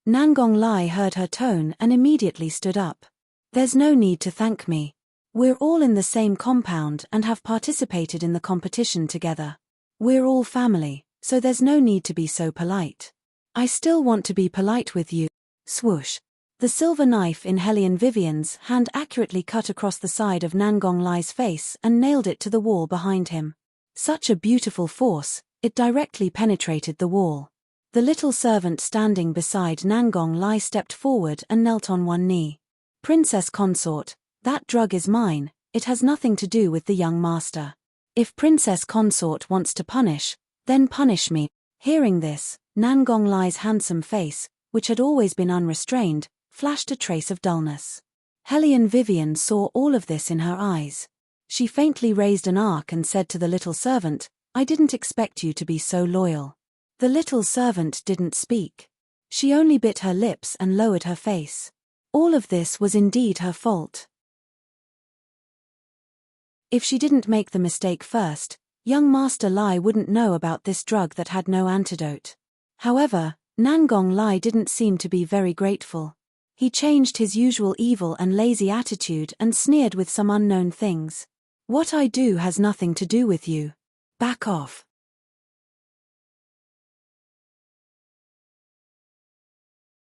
Nangong Lai heard her tone and immediately stood up. There's no need to thank me. We're all in the same compound and have participated in the competition together. We're all family, so there's no need to be so polite. I still want to be polite with you. Swoosh. The silver knife in Hellion Vivian's hand accurately cut across the side of Nangong Lai's face and nailed it to the wall behind him. Such a beautiful force, it directly penetrated the wall. The little servant standing beside Nangong Lai stepped forward and knelt on one knee. Princess Consort, that drug is mine, it has nothing to do with the young master. If Princess Consort wants to punish, then punish me. Hearing this, Nangong Lai's handsome face, which had always been unrestrained, flashed a trace of dullness. Hellion Vivian saw all of this in her eyes. She faintly raised an arc and said to the little servant, I didn't expect you to be so loyal. The little servant didn't speak. She only bit her lips and lowered her face. All of this was indeed her fault. If she didn't make the mistake first, young Master Lai wouldn't know about this drug that had no antidote. However, Nangong Lai didn't seem to be very grateful. He changed his usual evil and lazy attitude and sneered with some unknown things. What I do has nothing to do with you. Back off.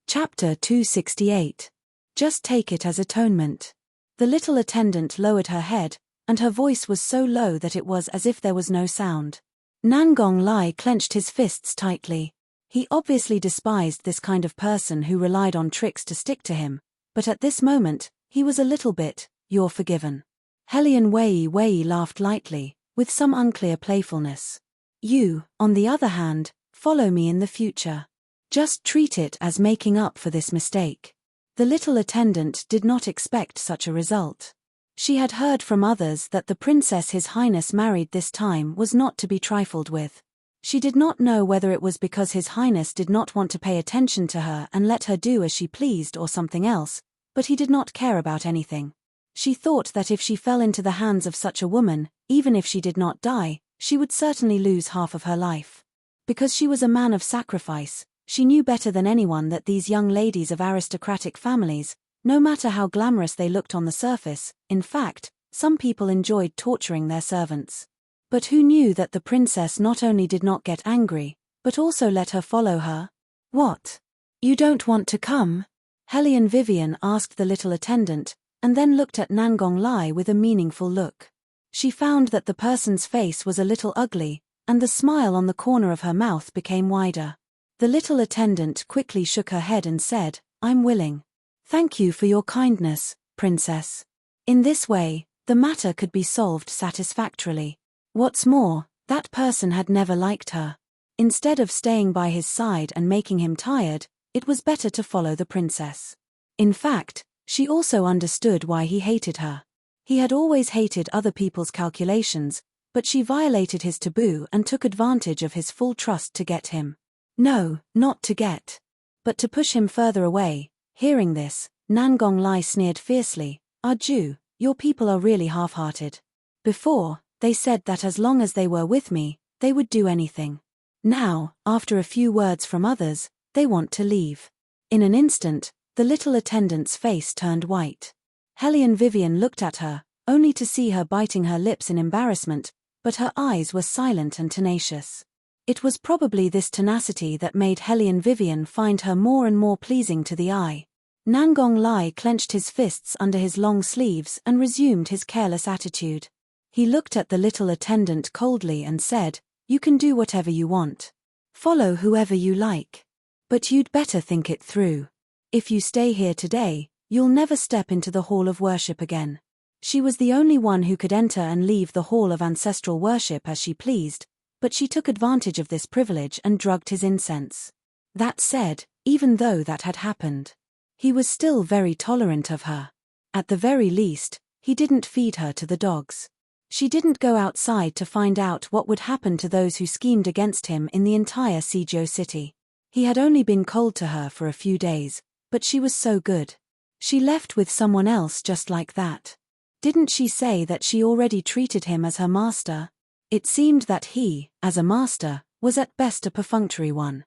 Chapter 268. Just take it as atonement. The little attendant lowered her head, and her voice was so low that it was as if there was no sound. Nangong Lai clenched his fists tightly. He obviously despised this kind of person who relied on tricks to stick to him, but at this moment, he was a little bit, you're forgiven. Hellion Wei laughed lightly, with some unclear playfulness. You, on the other hand, follow me in the future. Just treat it as making up for this mistake. The little attendant did not expect such a result. She had heard from others that the princess His Highness married this time was not to be trifled with. She did not know whether it was because His Highness did not want to pay attention to her and let her do as she pleased or something else, but he did not care about anything. She thought that if she fell into the hands of such a woman, even if she did not die, she would certainly lose half of her life. Because she was a man of sacrifice, she knew better than anyone that these young ladies of aristocratic families, no matter how glamorous they looked on the surface, in fact, some people enjoyed torturing their servants. But who knew that the princess not only did not get angry, but also let her follow her? What? You don't want to come? Hellion Vivian asked the little attendant, and then looked at Nangong Lai with a meaningful look. She found that the person's face was a little ugly, and the smile on the corner of her mouth became wider. The little attendant quickly shook her head and said, I'm willing. Thank you for your kindness, princess. In this way, the matter could be solved satisfactorily. What's more, that person had never liked her. Instead of staying by his side and making him tired, it was better to follow the princess. In fact, she also understood why he hated her. He had always hated other people's calculations, but she violated his taboo and took advantage of his full trust to get him. No, not to get, but to push him further away. Hearing this, Nangong Lai sneered fiercely, Jew, your people are really half-hearted. Before, they said that as long as they were with me, they would do anything. Now, after a few words from others, they want to leave. In an instant, the little attendant's face turned white. Hellion Vivian looked at her, only to see her biting her lips in embarrassment, but her eyes were silent and tenacious. It was probably this tenacity that made Hellion Vivian find her more and more pleasing to the eye. Nangong Lai clenched his fists under his long sleeves and resumed his careless attitude. He looked at the little attendant coldly and said, You can do whatever you want. Follow whoever you like. But you'd better think it through. If you stay here today, you'll never step into the hall of worship again. She was the only one who could enter and leave the hall of ancestral worship as she pleased, but she took advantage of this privilege and drugged his incense. That said, even though that had happened, he was still very tolerant of her. At the very least, he didn't feed her to the dogs. She didn't go outside to find out what would happen to those who schemed against him in the entire Seijo city. He had only been cold to her for a few days, but she was so good. She left with someone else just like that. Didn't she say that she already treated him as her master? It seemed that he, as a master, was at best a perfunctory one.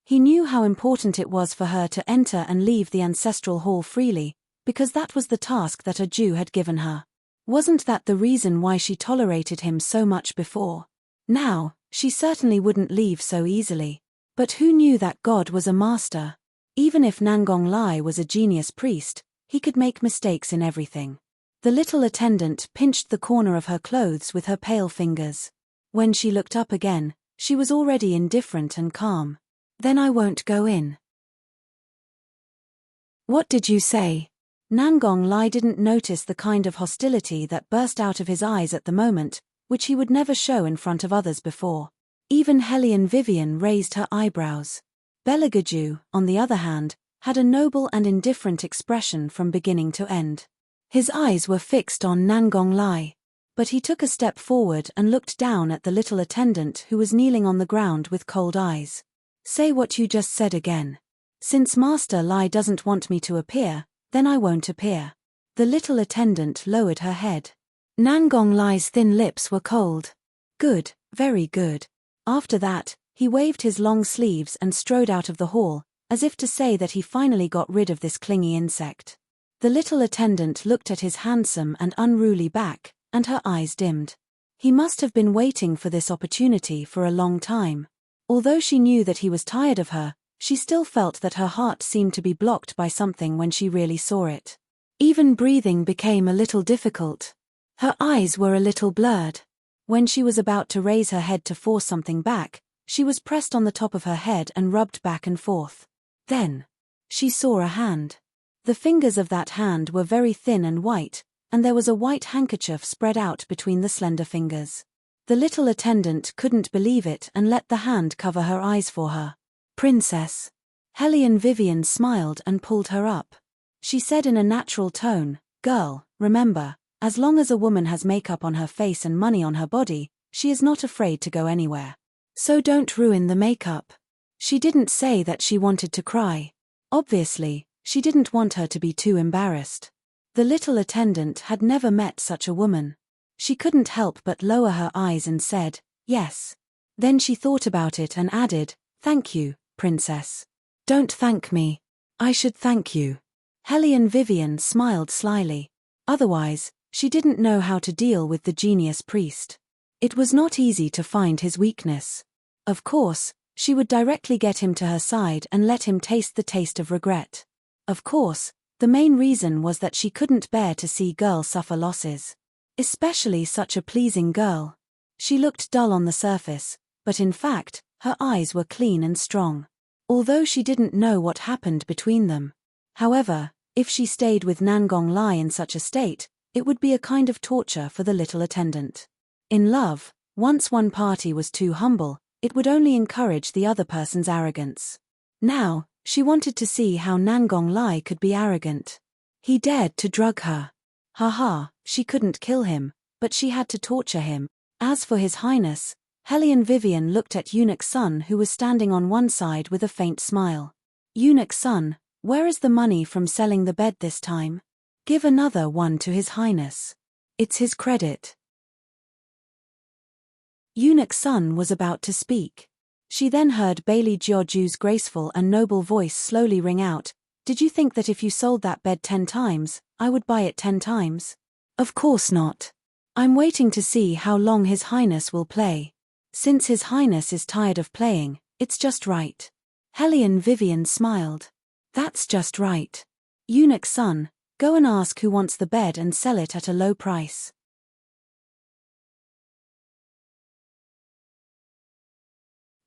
He knew how important it was for her to enter and leave the ancestral hall freely, because that was the task that a Jew had given her. Wasn't that the reason why she tolerated him so much before? Now, she certainly wouldn't leave so easily. But who knew that God was a master? Even if Nangong Lai was a genius priest, he could make mistakes in everything. The little attendant pinched the corner of her clothes with her pale fingers. When she looked up again, she was already indifferent and calm. Then I won't go in. What did you say? Nangong Lai didn't notice the kind of hostility that burst out of his eyes at the moment, which he would never show in front of others before. Even Hellion Vivian raised her eyebrows. Belagaju, on the other hand, had a noble and indifferent expression from beginning to end. His eyes were fixed on Nangong Lai, but he took a step forward and looked down at the little attendant who was kneeling on the ground with cold eyes. Say what you just said again. Since Master Lai doesn't want me to appear, then I won't appear. The little attendant lowered her head. Nangong Lai's thin lips were cold. Good, very good. After that, he waved his long sleeves and strode out of the hall, as if to say that he finally got rid of this clingy insect. The little attendant looked at his handsome and unruly back, and her eyes dimmed. He must have been waiting for this opportunity for a long time. Although she knew that he was tired of her, she still felt that her heart seemed to be blocked by something when she really saw it. Even breathing became a little difficult. Her eyes were a little blurred. When she was about to raise her head to force something back, she was pressed on the top of her head and rubbed back and forth. Then, she saw a hand. The fingers of that hand were very thin and white, and there was a white handkerchief spread out between the slender fingers. The little attendant couldn't believe it and let the hand cover her eyes for her. Princess. Hellion Vivian smiled and pulled her up. She said in a natural tone, Girl, remember, as long as a woman has makeup on her face and money on her body, she is not afraid to go anywhere. So don't ruin the makeup. She didn't say that she wanted to cry. Obviously, she didn't want her to be too embarrassed. The little attendant had never met such a woman. She couldn't help but lower her eyes and said, Yes. Then she thought about it and added, "Thank you, princess." "Don't thank me. I should thank you." Hellion Vivian smiled slyly. Otherwise, she didn't know how to deal with the genius priest. It was not easy to find his weakness. Of course, she would directly get him to her side and let him taste the taste of regret. Of course, the main reason was that she couldn't bear to see girl suffer losses. Especially such a pleasing girl. She looked dull on the surface, but in fact, her eyes were clean and strong. Although she didn't know what happened between them. However, if she stayed with Nangong Lai in such a state, it would be a kind of torture for the little attendant. In love, once one party was too humble, it would only encourage the other person's arrogance. Now, she wanted to see how Nangong Lai could be arrogant. He dared to drug her. Haha, she couldn't kill him, but she had to torture him. As for His Highness, Hellion Vivian looked at Eunuch Sun, who was standing on one side with a faint smile. "Eunuch Sun, where is the money from selling the bed this time? Give another one to His Highness. It's his credit." Eunuch Sun was about to speak. She then heard Bailey Jiaoju's graceful and noble voice slowly ring out, "Did you think that if you sold that bed 10 times, I would buy it 10 times? Of course not. I'm waiting to see how long His Highness will play. Since His Highness is tired of playing, it's just right." Hellion Vivian smiled. "That's just right. Eunuch Sun, go and ask who wants the bed and sell it at a low price."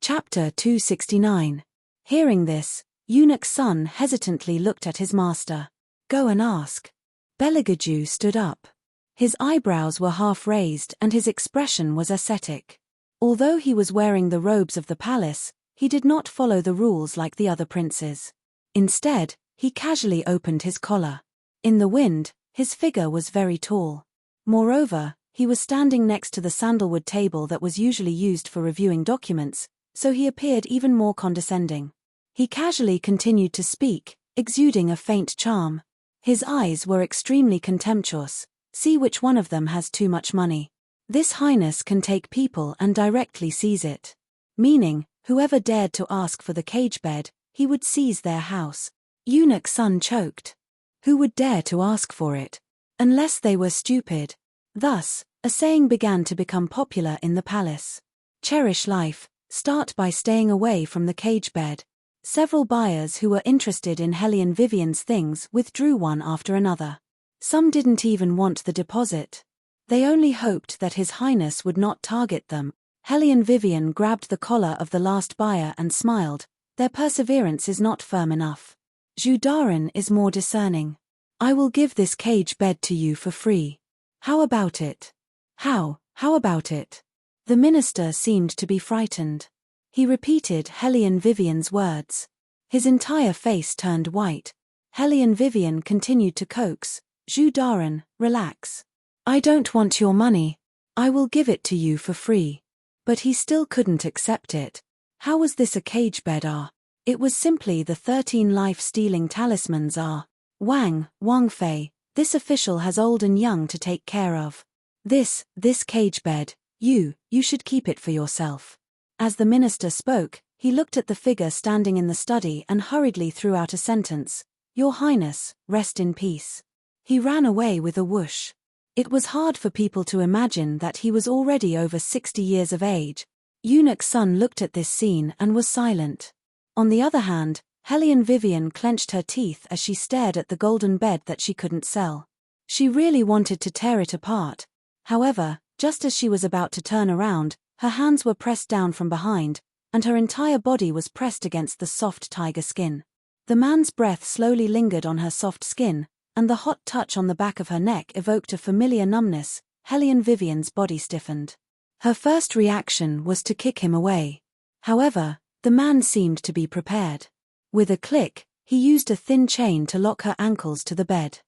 Chapter 269. Hearing this, Eunuch Sun hesitantly looked at his master. "Go and ask." Beligaju stood up. His eyebrows were half raised and his expression was ascetic. Although he was wearing the robes of the palace, he did not follow the rules like the other princes. Instead, he casually opened his collar. In the wind, his figure was very tall. Moreover, he was standing next to the sandalwood table that was usually used for reviewing documents, so he appeared even more condescending. He casually continued to speak, exuding a faint charm. His eyes were extremely contemptuous. "See which one of them has too much money. This Highness can take people and directly seize it." Meaning, whoever dared to ask for the cage bed, he would seize their house. Eunuch Sun choked. Who would dare to ask for it? Unless they were stupid. Thus, a saying began to become popular in the palace. "Cherish life, start by staying away from the cage bed." Several buyers who were interested in Hellion Vivian's things withdrew one after another. Some didn't even want the deposit. They only hoped that His Highness would not target them. Hellion Vivian grabbed the collar of the last buyer and smiled. "Their perseverance is not firm enough. Zhu Daren is more discerning. I will give this cage bed to you for free. How about it?" How about it?" The minister seemed to be frightened. He repeated Hellion Vivian's words. His entire face turned white. Hellion Vivian continued to coax, "Zhu Daren, relax. I don't want your money. I will give it to you for free." But he still couldn't accept it. How was this a cage bed? It was simply the 13 life-stealing talismans. Wang Fei, this official has old and young to take care of. This cage bed, you should keep it for yourself. As the minister spoke, he looked at the figure standing in the study and hurriedly threw out a sentence. "Your Highness, rest in peace." He ran away with a whoosh. It was hard for people to imagine that he was already over 60 years of age. Eunuch Sun looked at this scene and was silent. On the other hand, Hellion Vivian clenched her teeth as she stared at the golden bed that she couldn't sell. She really wanted to tear it apart. However, just as she was about to turn around, her hands were pressed down from behind, and her entire body was pressed against the soft tiger skin. The man's breath slowly lingered on her soft skin, and the hot touch on the back of her neck evoked a familiar numbness. Hellion Vivian's body stiffened. Her first reaction was to kick him away. However, the man seemed to be prepared. With a click, he used a thin chain to lock her ankles to the bed.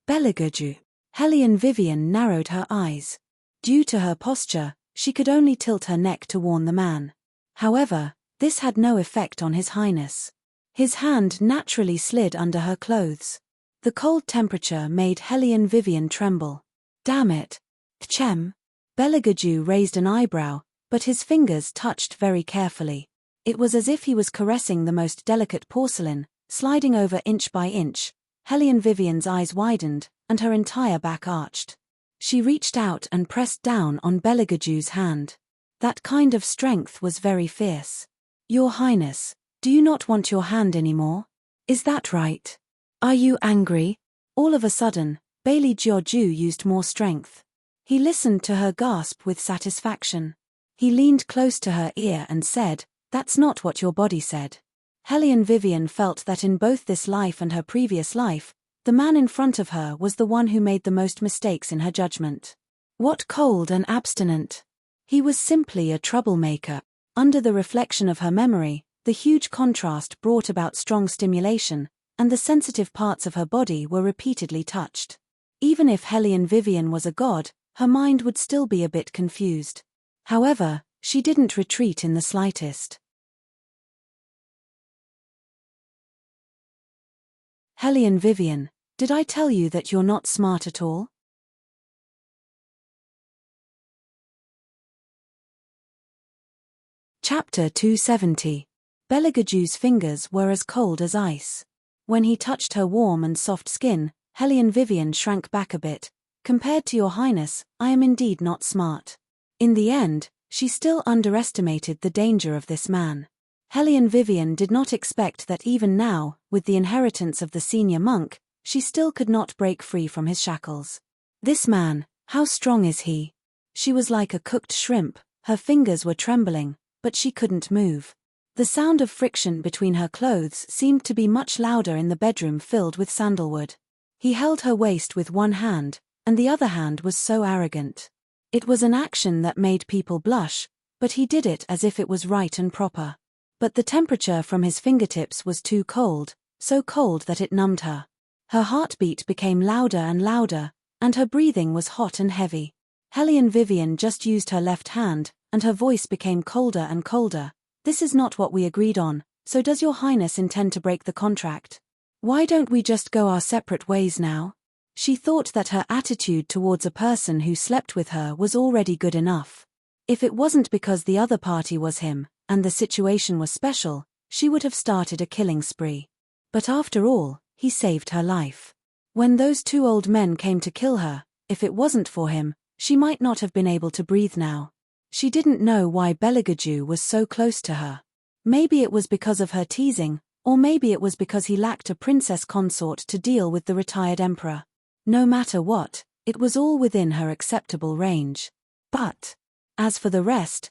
Beligaju. Hellion Vivian narrowed her eyes. Due to her posture, she could only tilt her neck to warn the man. However, this had no effect on His Highness. His hand naturally slid under her clothes. The cold temperature made Hellion Vivian tremble. "Damn it. Tchem." Beligaju raised an eyebrow. but his fingers touched very carefully. It was as if he was caressing the most delicate porcelain, sliding over inch by inch. Hellion Vivian's eyes widened, and her entire back arched. She reached out and pressed down on Belegaju's hand. That kind of strength was very fierce. Your Highness, do you not want your hand anymore? Is that right? Are you angry? All of a sudden, Bailey Jiaoju used more strength. He listened to her gasp with satisfaction. He leaned close to her ear and said, "That's not what your body said." Hellion Vivian felt that in both this life and her previous life, the man in front of her was the one who made the most mistakes in her judgment. What cold and abstinent! He was simply a troublemaker. Under the reflection of her memory, the huge contrast brought about strong stimulation, and the sensitive parts of her body were repeatedly touched. Even if Hellion Vivian was a god, her mind would still be a bit confused. However, she didn't retreat in the slightest. Hellion Vivian, did I tell you that you're not smart at all? Chapter 270. Belegaju's fingers were as cold as ice. When he touched her warm and soft skin, Hellion Vivian shrank back a bit. Compared to your Highness, I am indeed not smart. In the end, she still underestimated the danger of this man. Hellion Vivian did not expect that even now, with the inheritance of the senior monk, she still could not break free from his shackles. This man, how strong is he? She was like a cooked shrimp, her fingers were trembling, but she couldn't move. The sound of friction between her clothes seemed to be much louder in the bedroom filled with sandalwood. He held her waist with one hand, and the other hand was so arrogant. It was an action that made people blush, but he did it as if it was right and proper. But the temperature from his fingertips was too cold, so cold that it numbed her. Her heartbeat became louder and louder, and her breathing was hot and heavy. Hellion Vivian just used her left hand, and her voice became colder and colder. This is not what we agreed on, so does your Highness intend to break the contract? Why don't we just go our separate ways now? She thought that her attitude towards a person who slept with her was already good enough. If it wasn't because the other party was him, and the situation was special, she would have started a killing spree. But after all, he saved her life. When those two old men came to kill her, if it wasn't for him, she might not have been able to breathe now. She didn't know why Belegaju was so close to her. Maybe it was because of her teasing, or maybe it was because he lacked a princess consort to deal with the retired emperor. No matter what, it was all within her acceptable range. But, as for the rest,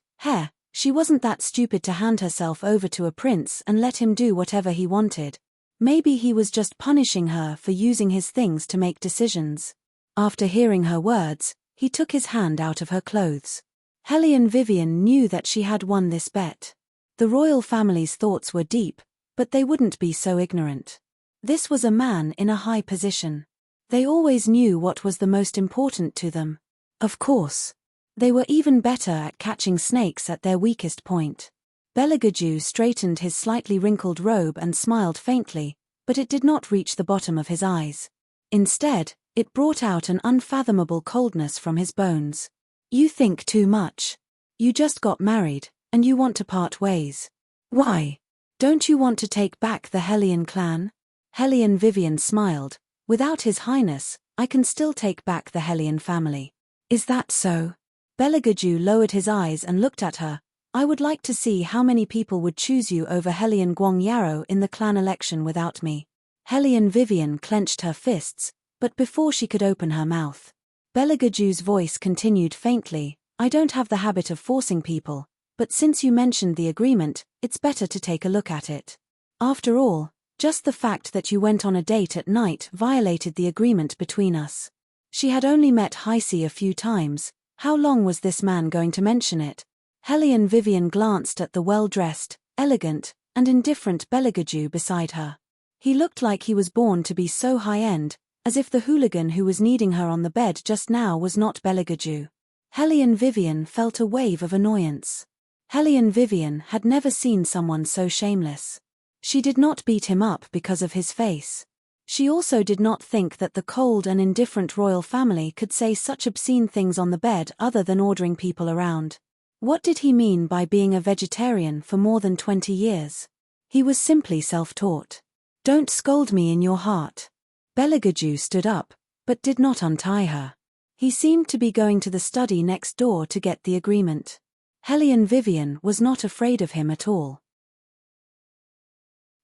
she wasn't that stupid to hand herself over to a prince and let him do whatever he wanted. Maybe he was just punishing her for using his things to make decisions. After hearing her words, he took his hand out of her clothes. Hellion Vivian knew that she had won this bet. The royal family's thoughts were deep, but they wouldn't be so ignorant. This was a man in a high position. They always knew what was the most important to them. Of course. They were even better at catching snakes at their weakest point. Belegaju straightened his slightly wrinkled robe and smiled faintly, but it did not reach the bottom of his eyes. Instead, it brought out an unfathomable coldness from his bones. You think too much. You just got married, and you want to part ways. Why? Don't you want to take back the Hellion clan? Hellion Vivian smiled. Without His Highness, I can still take back the Hellion family. Is that so? Belegaju lowered his eyes and looked at her. I would like to see how many people would choose you over Hellion Guangyaro in the clan election without me. Hellion Vivian clenched her fists, but before she could open her mouth, Belegaju's voice continued faintly, I don't have the habit of forcing people, but since you mentioned the agreement, it's better to take a look at it. After all, just the fact that you went on a date at night violated the agreement between us. She had only met Heisi a few times. How long was this man going to mention it? Hellion Vivian glanced at the well-dressed, elegant, and indifferent Belegaju beside her. He looked like he was born to be so high-end, as if the hooligan who was kneading her on the bed just now was not Belegaju. Hellion Vivian felt a wave of annoyance. Hellion Vivian had never seen someone so shameless. She did not beat him up because of his face. She also did not think that the cold and indifferent royal family could say such obscene things on the bed other than ordering people around. What did he mean by being a vegetarian for more than 20 years? He was simply self-taught. Don't scold me in your heart. Beligaju stood up, but did not untie her. He seemed to be going to the study next door to get the agreement. Hellion Vivian was not afraid of him at all.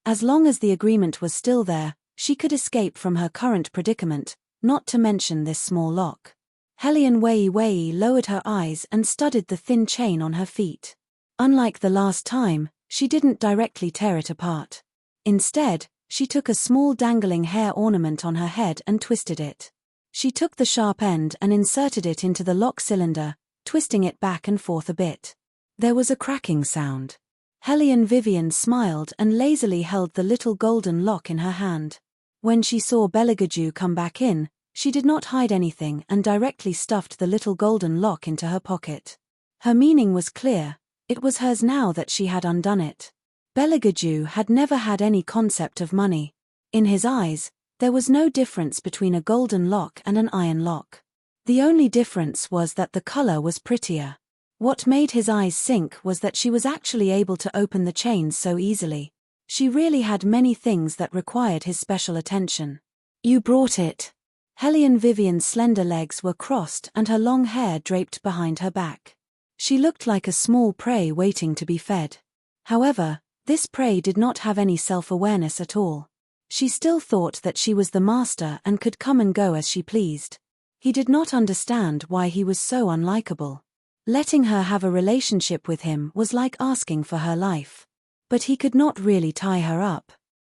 As long as the agreement was still there, she could escape from her current predicament, not to mention this small lock. Hellion Wei Wei lowered her eyes and studied the thin chain on her feet. Unlike the last time, she didn't directly tear it apart. Instead, she took a small dangling hair ornament on her head and twisted it. She took the sharp end and inserted it into the lock cylinder, twisting it back and forth a bit. There was a cracking sound. Hellion Vivian smiled and lazily held the little golden lock in her hand. When she saw Beligaju come back in, she did not hide anything and directly stuffed the little golden lock into her pocket. Her meaning was clear, it was hers now that she had undone it. Beligaju had never had any concept of money. In his eyes, there was no difference between a golden lock and an iron lock. The only difference was that the color was prettier. What made his eyes sink was that she was actually able to open the chains so easily. She really had many things that required his special attention. You brought it. Hellion Vivian's slender legs were crossed and her long hair draped behind her back. She looked like a small prey waiting to be fed. However, this prey did not have any self-awareness at all. She still thought that she was the master and could come and go as she pleased. He did not understand why he was so unlikable. Letting her have a relationship with him was like asking for her life. But he could not really tie her up.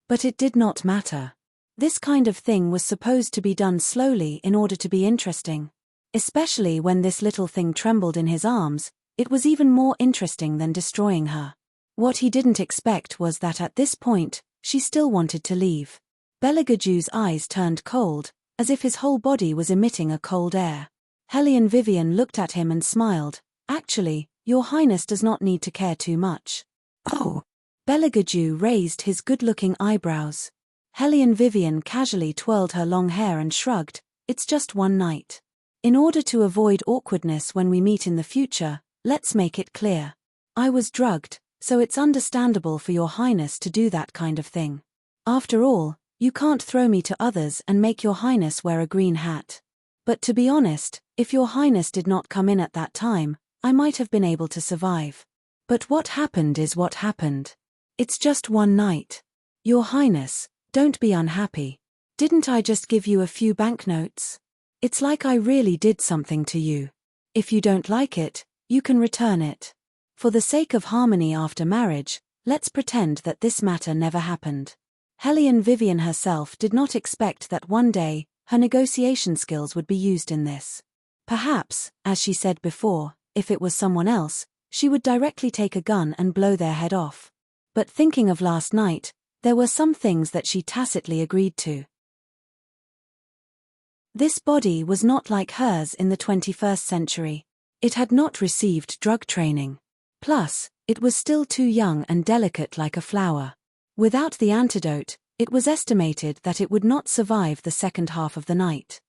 But it did not matter. This kind of thing was supposed to be done slowly in order to be interesting. Especially when this little thing trembled in his arms, it was even more interesting than destroying her. What he didn't expect was that at this point, she still wanted to leave. Beligaju's eyes turned cold, as if his whole body was emitting a cold air. Hellion Vivian looked at him and smiled. Actually, Your Highness does not need to care too much. Oh! Beligaju raised his good-looking eyebrows. Hellion Vivian casually twirled her long hair and shrugged. It's just one night. In order to avoid awkwardness when we meet in the future, let's make it clear. I was drugged, so it's understandable for Your Highness to do that kind of thing. After all, you can't throw me to others and make Your Highness wear a green hat. But to be honest, if Your Highness did not come in at that time, I might have been able to survive. But what happened is what happened. It's just one night. Your Highness, don't be unhappy. Didn't I just give you a few banknotes? It's like I really did something to you. If you don't like it, you can return it. For the sake of harmony after marriage, let's pretend that this matter never happened. Hellion Vivian herself did not expect that one day, her negotiation skills would be used in this. Perhaps, as she said before, if it was someone else, she would directly take a gun and blow their head off. But thinking of last night, there were some things that she tacitly agreed to. This body was not like hers in the 21st century. It had not received drug training. Plus, it was still too young and delicate like a flower. Without the antidote, it was estimated that it would not survive the second half of the night.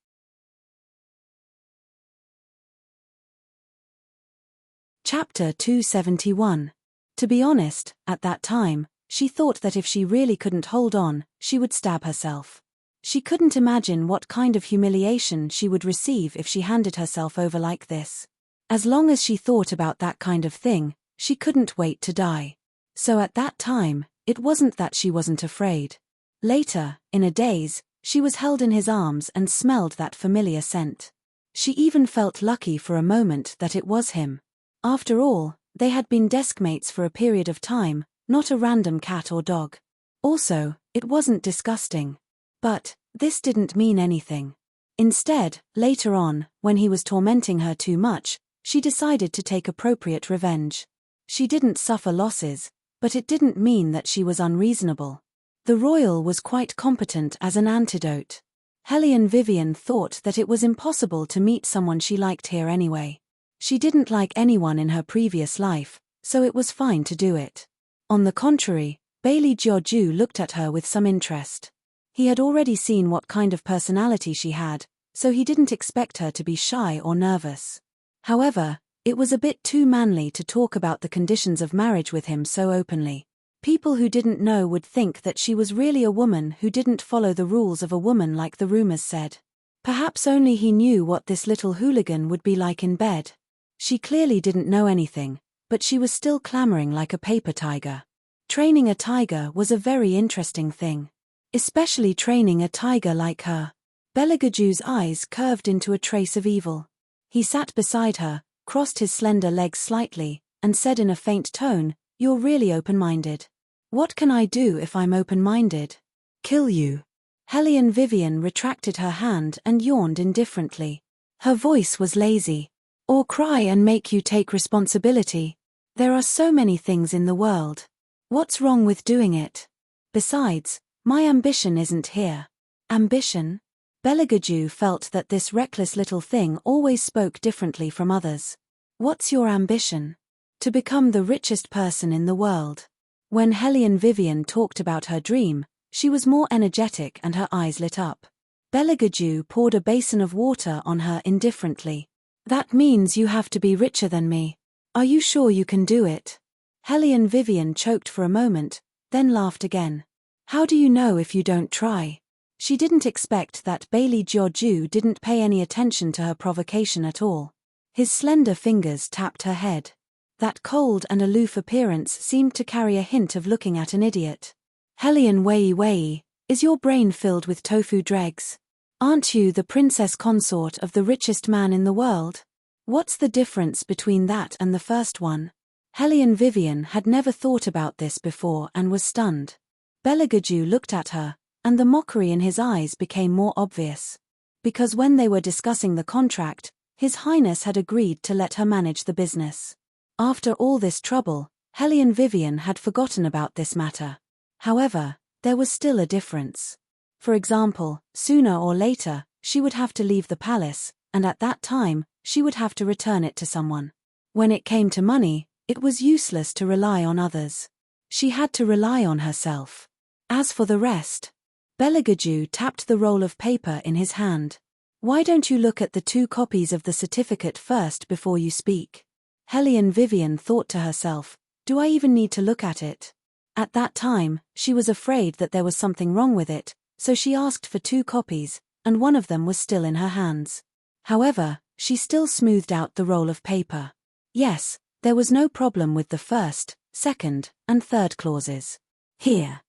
Chapter 271. To be honest, at that time, she thought that if she really couldn't hold on, she would stab herself. She couldn't imagine what kind of humiliation she would receive if she handed herself over like this. As long as she thought about that kind of thing, she couldn't wait to die. So at that time, it wasn't that she wasn't afraid. Later, in a daze, she was held in his arms and smelled that familiar scent. She even felt lucky for a moment that it was him. After all, they had been deskmates for a period of time, not a random cat or dog. Also, it wasn't disgusting. But this didn't mean anything. Instead, later on, when he was tormenting her too much, she decided to take appropriate revenge. She didn't suffer losses, but it didn't mean that she was unreasonable. The royal was quite competent as an antidote. Hellion Vivian thought that it was impossible to meet someone she liked here anyway. She didn't like anyone in her previous life, so it was fine to do it. On the contrary, Bailey Jiaoju looked at her with some interest. He had already seen what kind of personality she had, so he didn't expect her to be shy or nervous. However, It was a bit too manly to talk about the conditions of marriage with him so openly. People who didn't know would think that she was really a woman who didn't follow the rules of a woman like the rumors said. Perhaps only he knew what this little hooligan would be like in bed. She clearly didn't know anything, but she was still clamoring like a paper tiger. Training a tiger was a very interesting thing. Especially training a tiger like her. Bellegaju's eyes curved into a trace of evil. He sat beside her, crossed his slender legs slightly, and said in a faint tone, "You're really open-minded." "What can I do if I'm open-minded?" "Kill you." Hellion Vivian retracted her hand and yawned indifferently. Her voice was lazy. "Or cry and make you take responsibility. There are so many things in the world. What's wrong with doing it? Besides, my ambition isn't here." Ambition? Bellegaju felt that this reckless little thing always spoke differently from others. "What's your ambition?" "To become the richest person in the world." When Hellion Vivian talked about her dream, she was more energetic and her eyes lit up. Bellegaju poured a basin of water on her indifferently. "That means you have to be richer than me. Are you sure you can do it?" Hellion Vivian choked for a moment, then laughed again. "How do you know if you don't try?" She didn't expect that Bailey Jiaoju didn't pay any attention to her provocation at all. His slender fingers tapped her head. That cold and aloof appearance seemed to carry a hint of looking at an idiot. "Hellion Wei, is your brain filled with tofu dregs? Aren't you the princess consort of the richest man in the world? What's the difference between that and the first one?" Hellion Vivian had never thought about this before and was stunned. Bellegaju looked at her, and the mockery in his eyes became more obvious. Because when they were discussing the contract, His Highness had agreed to let her manage the business. After all this trouble, Hellion Vivian had forgotten about this matter. However, there was still a difference. For example, sooner or later, she would have to leave the palace, and at that time, she would have to return it to someone. When it came to money, it was useless to rely on others. She had to rely on herself. As for the rest, Bellegaju tapped the roll of paper in his hand. "Why don't you look at the 2 copies of the certificate first before you speak?" Hellion Vivian thought to herself, "Do I even need to look at it?" At that time, she was afraid that there was something wrong with it, so she asked for 2 copies, and one of them was still in her hands. However, she still smoothed out the roll of paper. Yes, there was no problem with the first, second, and third clauses. Here.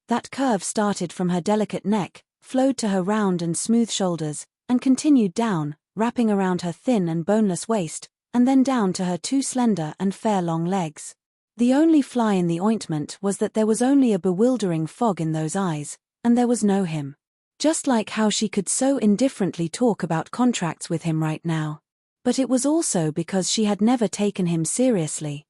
That curve started from her delicate neck, flowed to her round and smooth shoulders, and continued down, wrapping around her thin and boneless waist, and then down to her 2 slender and fair long legs. The only fly in the ointment was that there was only a bewildering fog in those eyes, and there was no him. Just like how she could so indifferently talk about contracts with him right now. But it was also because she had never taken him seriously.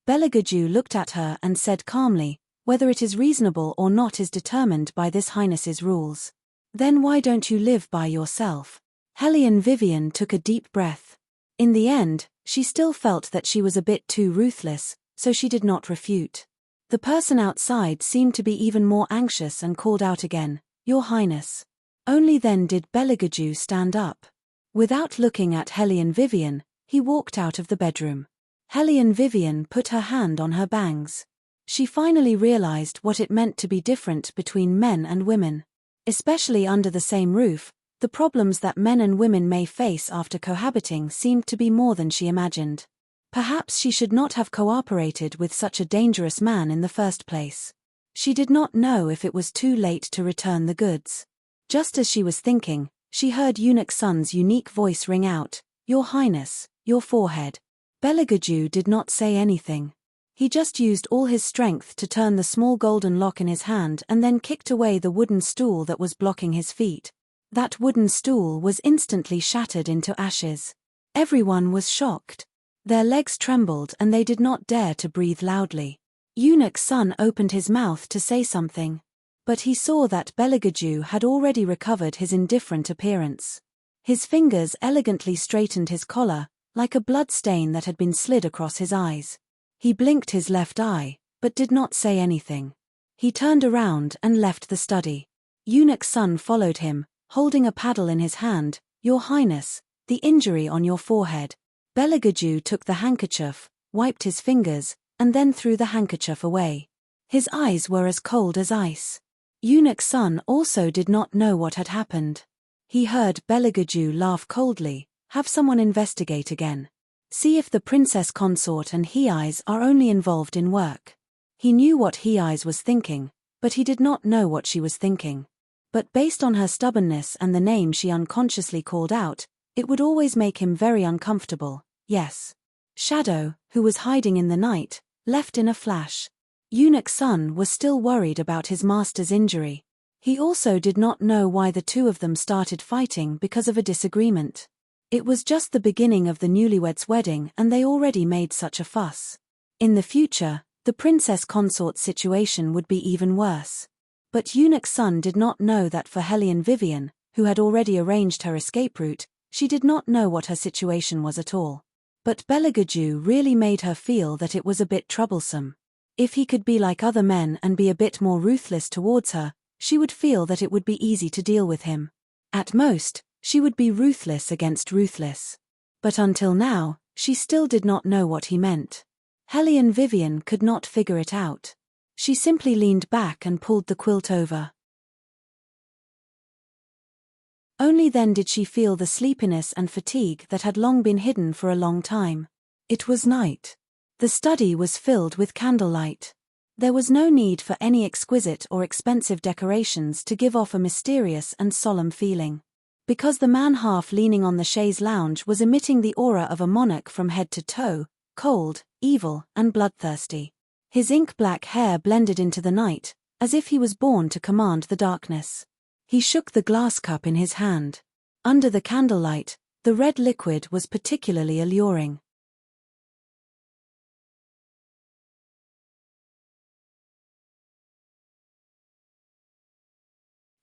Bellegaju looked at her and said calmly, "Whether it is reasonable or not is determined by this Highness's rules." "Then why don't you live by yourself?" Hellion Vivian took a deep breath. In the end, she still felt that she was a bit too ruthless, so she did not refute. The person outside seemed to be even more anxious and called out again, "Your Highness." Only then did Bellegaju stand up. Without looking at Hellion Vivian, he walked out of the bedroom. Hellion Vivian put her hand on her bangs. She finally realized what it meant to be different between men and women. Especially under the same roof, the problems that men and women may face after cohabiting seemed to be more than she imagined. Perhaps she should not have cooperated with such a dangerous man in the first place. She did not know if it was too late to return the goods. Just as she was thinking, she heard Eunuch Sun's unique voice ring out, "Your Highness, your forehead." Bellegaju did not say anything. He just used all his strength to turn the small golden lock in his hand and then kicked away the wooden stool that was blocking his feet. That wooden stool was instantly shattered into ashes. Everyone was shocked. Their legs trembled and they did not dare to breathe loudly. Eunuch Sun opened his mouth to say something. But he saw that Bellegaju had already recovered his indifferent appearance. His fingers elegantly straightened his collar, like a blood stain that had been slid across his eyes. He blinked his left eye, but did not say anything. He turned around and left the study. Eunuch's son followed him, holding a paddle in his hand. "Your Highness, the injury on your forehead." Belegaju took the handkerchief, wiped his fingers, and then threw the handkerchief away. His eyes were as cold as ice. Eunuch's son also did not know what had happened. He heard Belegaju laugh coldly. "Have someone investigate again. See if the Princess Consort and He-Eyes are only involved in work." He knew what He-Eyes was thinking, but he did not know what she was thinking. But based on her stubbornness and the name she unconsciously called out, it would always make him very uncomfortable. Yes. Shadow, who was hiding in the night, left in a flash. Eunuch's son was still worried about his master's injury. He also did not know why the two of them started fighting because of a disagreement. It was just the beginning of the newlyweds' wedding and they already made such a fuss. In the future, the Princess Consort's situation would be even worse. But Eunuch's son did not know that for Hellion Vivian, who had already arranged her escape route, she did not know what her situation was at all. But Belegaju really made her feel that it was a bit troublesome. If he could be like other men and be a bit more ruthless towards her, she would feel that it would be easy to deal with him. At most, she would be ruthless against ruthless. But until now, she still did not know what he meant. Hellion Vivian could not figure it out. She simply leaned back and pulled the quilt over. Only then did she feel the sleepiness and fatigue that had long been hidden for a long time. It was night. The study was filled with candlelight. There was no need for any exquisite or expensive decorations to give off a mysterious and solemn feeling. Because the man half leaning on the chaise lounge was emitting the aura of a monarch from head to toe, cold, evil, and bloodthirsty. His ink-black hair blended into the night, as if he was born to command the darkness. He shook the glass cup in his hand. Under the candlelight, the red liquid was particularly alluring.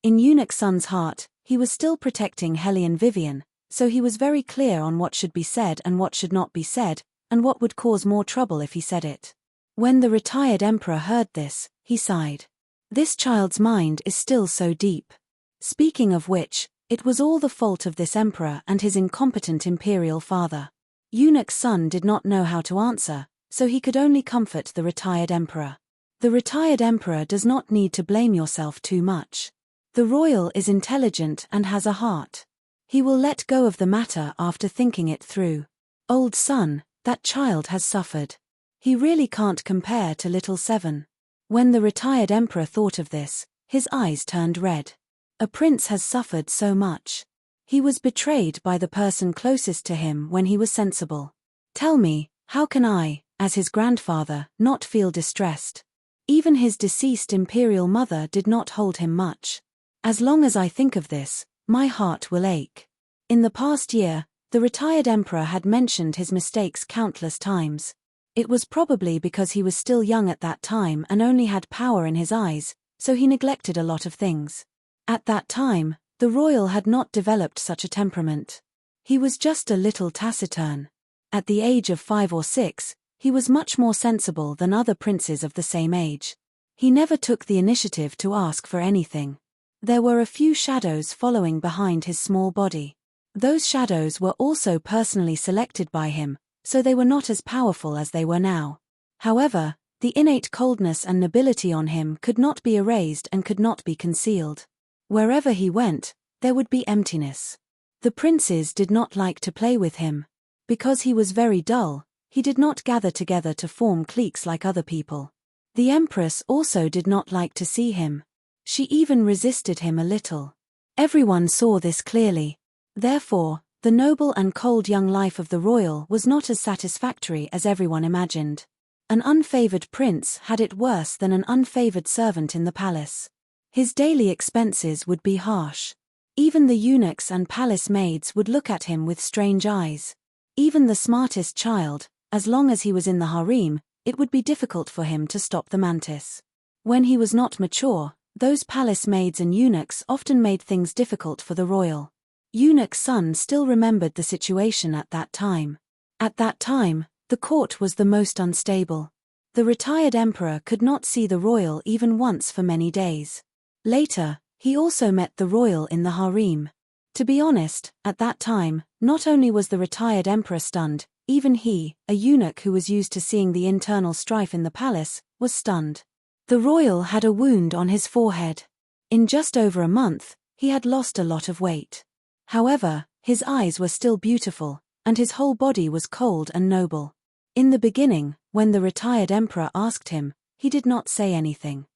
In Eunuch's son's heart, he was still protecting Hellion Vivian, so he was very clear on what should be said and what should not be said, and what would cause more trouble if he said it. When the retired emperor heard this, he sighed. This child's mind is still so deep. Speaking of which, it was all the fault of this emperor and his incompetent imperial father. Eunuch's son did not know how to answer, so he could only comfort the retired emperor. The retired emperor does not need to blame yourself too much. The royal is intelligent and has a heart. He will let go of the matter after thinking it through. Old son, that child has suffered. He really can't compare to little Seven. When the retired emperor thought of this, his eyes turned red. A prince has suffered so much. He was betrayed by the person closest to him when he was sensible. Tell me, how can I, as his grandfather, not feel distressed? Even his deceased imperial mother did not hold him much. As long as I think of this, my heart will ache. In the past year, the retired emperor had mentioned his mistakes countless times. It was probably because he was still young at that time and only had power in his eyes, so he neglected a lot of things. At that time, the royal had not developed such a temperament. He was just a little taciturn. At the age of 5 or 6, he was much more sensible than other princes of the same age. He never took the initiative to ask for anything. There were a few shadows following behind his small body. Those shadows were also personally selected by him, so they were not as powerful as they were now. However, the innate coldness and nobility on him could not be erased and could not be concealed. Wherever he went, there would be emptiness. The princes did not like to play with him. Because he was very dull, he did not gather together to form cliques like other people. The empress also did not like to see him. She even resisted him a little. Everyone saw this clearly. Therefore, the noble and cold young life of the royal was not as satisfactory as everyone imagined. An unfavored prince had it worse than an unfavored servant in the palace. His daily expenses would be harsh. Even the eunuchs and palace maids would look at him with strange eyes. Even the smartest child, as long as he was in the harem, it would be difficult for him to stop the mantis. When he was not mature, those palace maids and eunuchs often made things difficult for the royal. Eunuch's son still remembered the situation at that time. At that time, the court was the most unstable. The retired emperor could not see the royal even once for many days. Later, he also met the royal in the harem. To be honest, at that time, not only was the retired emperor stunned, even he, a eunuch who was used to seeing the internal strife in the palace, was stunned. The royal had a wound on his forehead. In just over a month, he had lost a lot of weight. However, his eyes were still beautiful, and his whole body was cold and noble. In the beginning, when the retired emperor asked him, he did not say anything.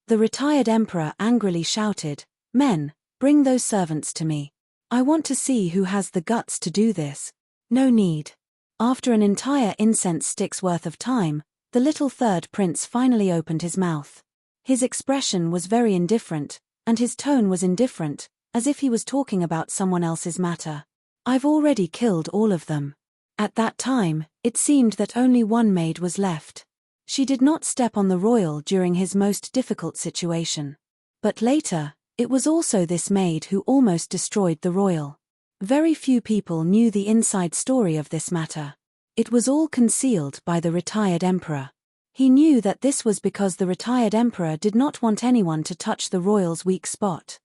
The retired emperor angrily shouted, "Men, bring those servants to me. I want to see who has the guts to do this." "No need." After an entire incense stick's worth of time, the little third prince finally opened his mouth. His expression was very indifferent, and his tone was indifferent, as if he was talking about someone else's matter. "I've already killed all of them." At that time, it seemed that only one maid was left. She did not step on the royal during his most difficult situation. But later, it was also this maid who almost destroyed the royal. Very few people knew the inside story of this matter. It was all concealed by the retired emperor. He knew that this was because the retired emperor did not want anyone to touch the royal's weak spot.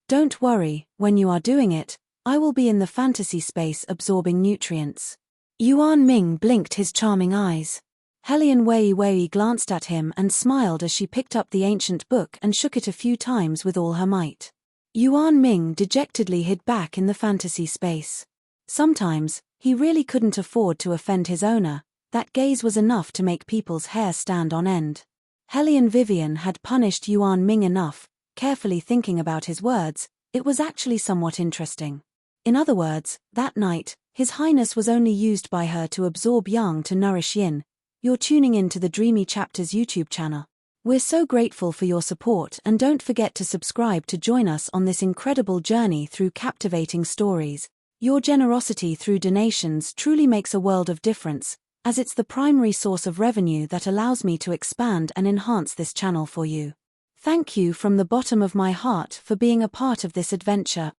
Don't worry, when you are doing it, I will be in the fantasy space absorbing nutrients. Yuan Ming blinked his charming eyes. Helian Wei Wei glanced at him and smiled as she picked up the ancient book and shook it a few times with all her might. Yuan Ming dejectedly hid back in the fantasy space. Sometimes, he really couldn't afford to offend his owner. That gaze was enough to make people's hair stand on end. Helian Vivian had punished Yuan Ming enough. Carefully thinking about his words, it was actually somewhat interesting. In other words, that night, His Highness was only used by her to absorb yang to nourish yin. You're tuning in to the Dreamy Chapters YouTube channel. We're so grateful for your support, and don't forget to subscribe to join us on this incredible journey through captivating stories. Your generosity through donations truly makes a world of difference, as it's the primary source of revenue that allows me to expand and enhance this channel for you. Thank you from the bottom of my heart for being a part of this adventure.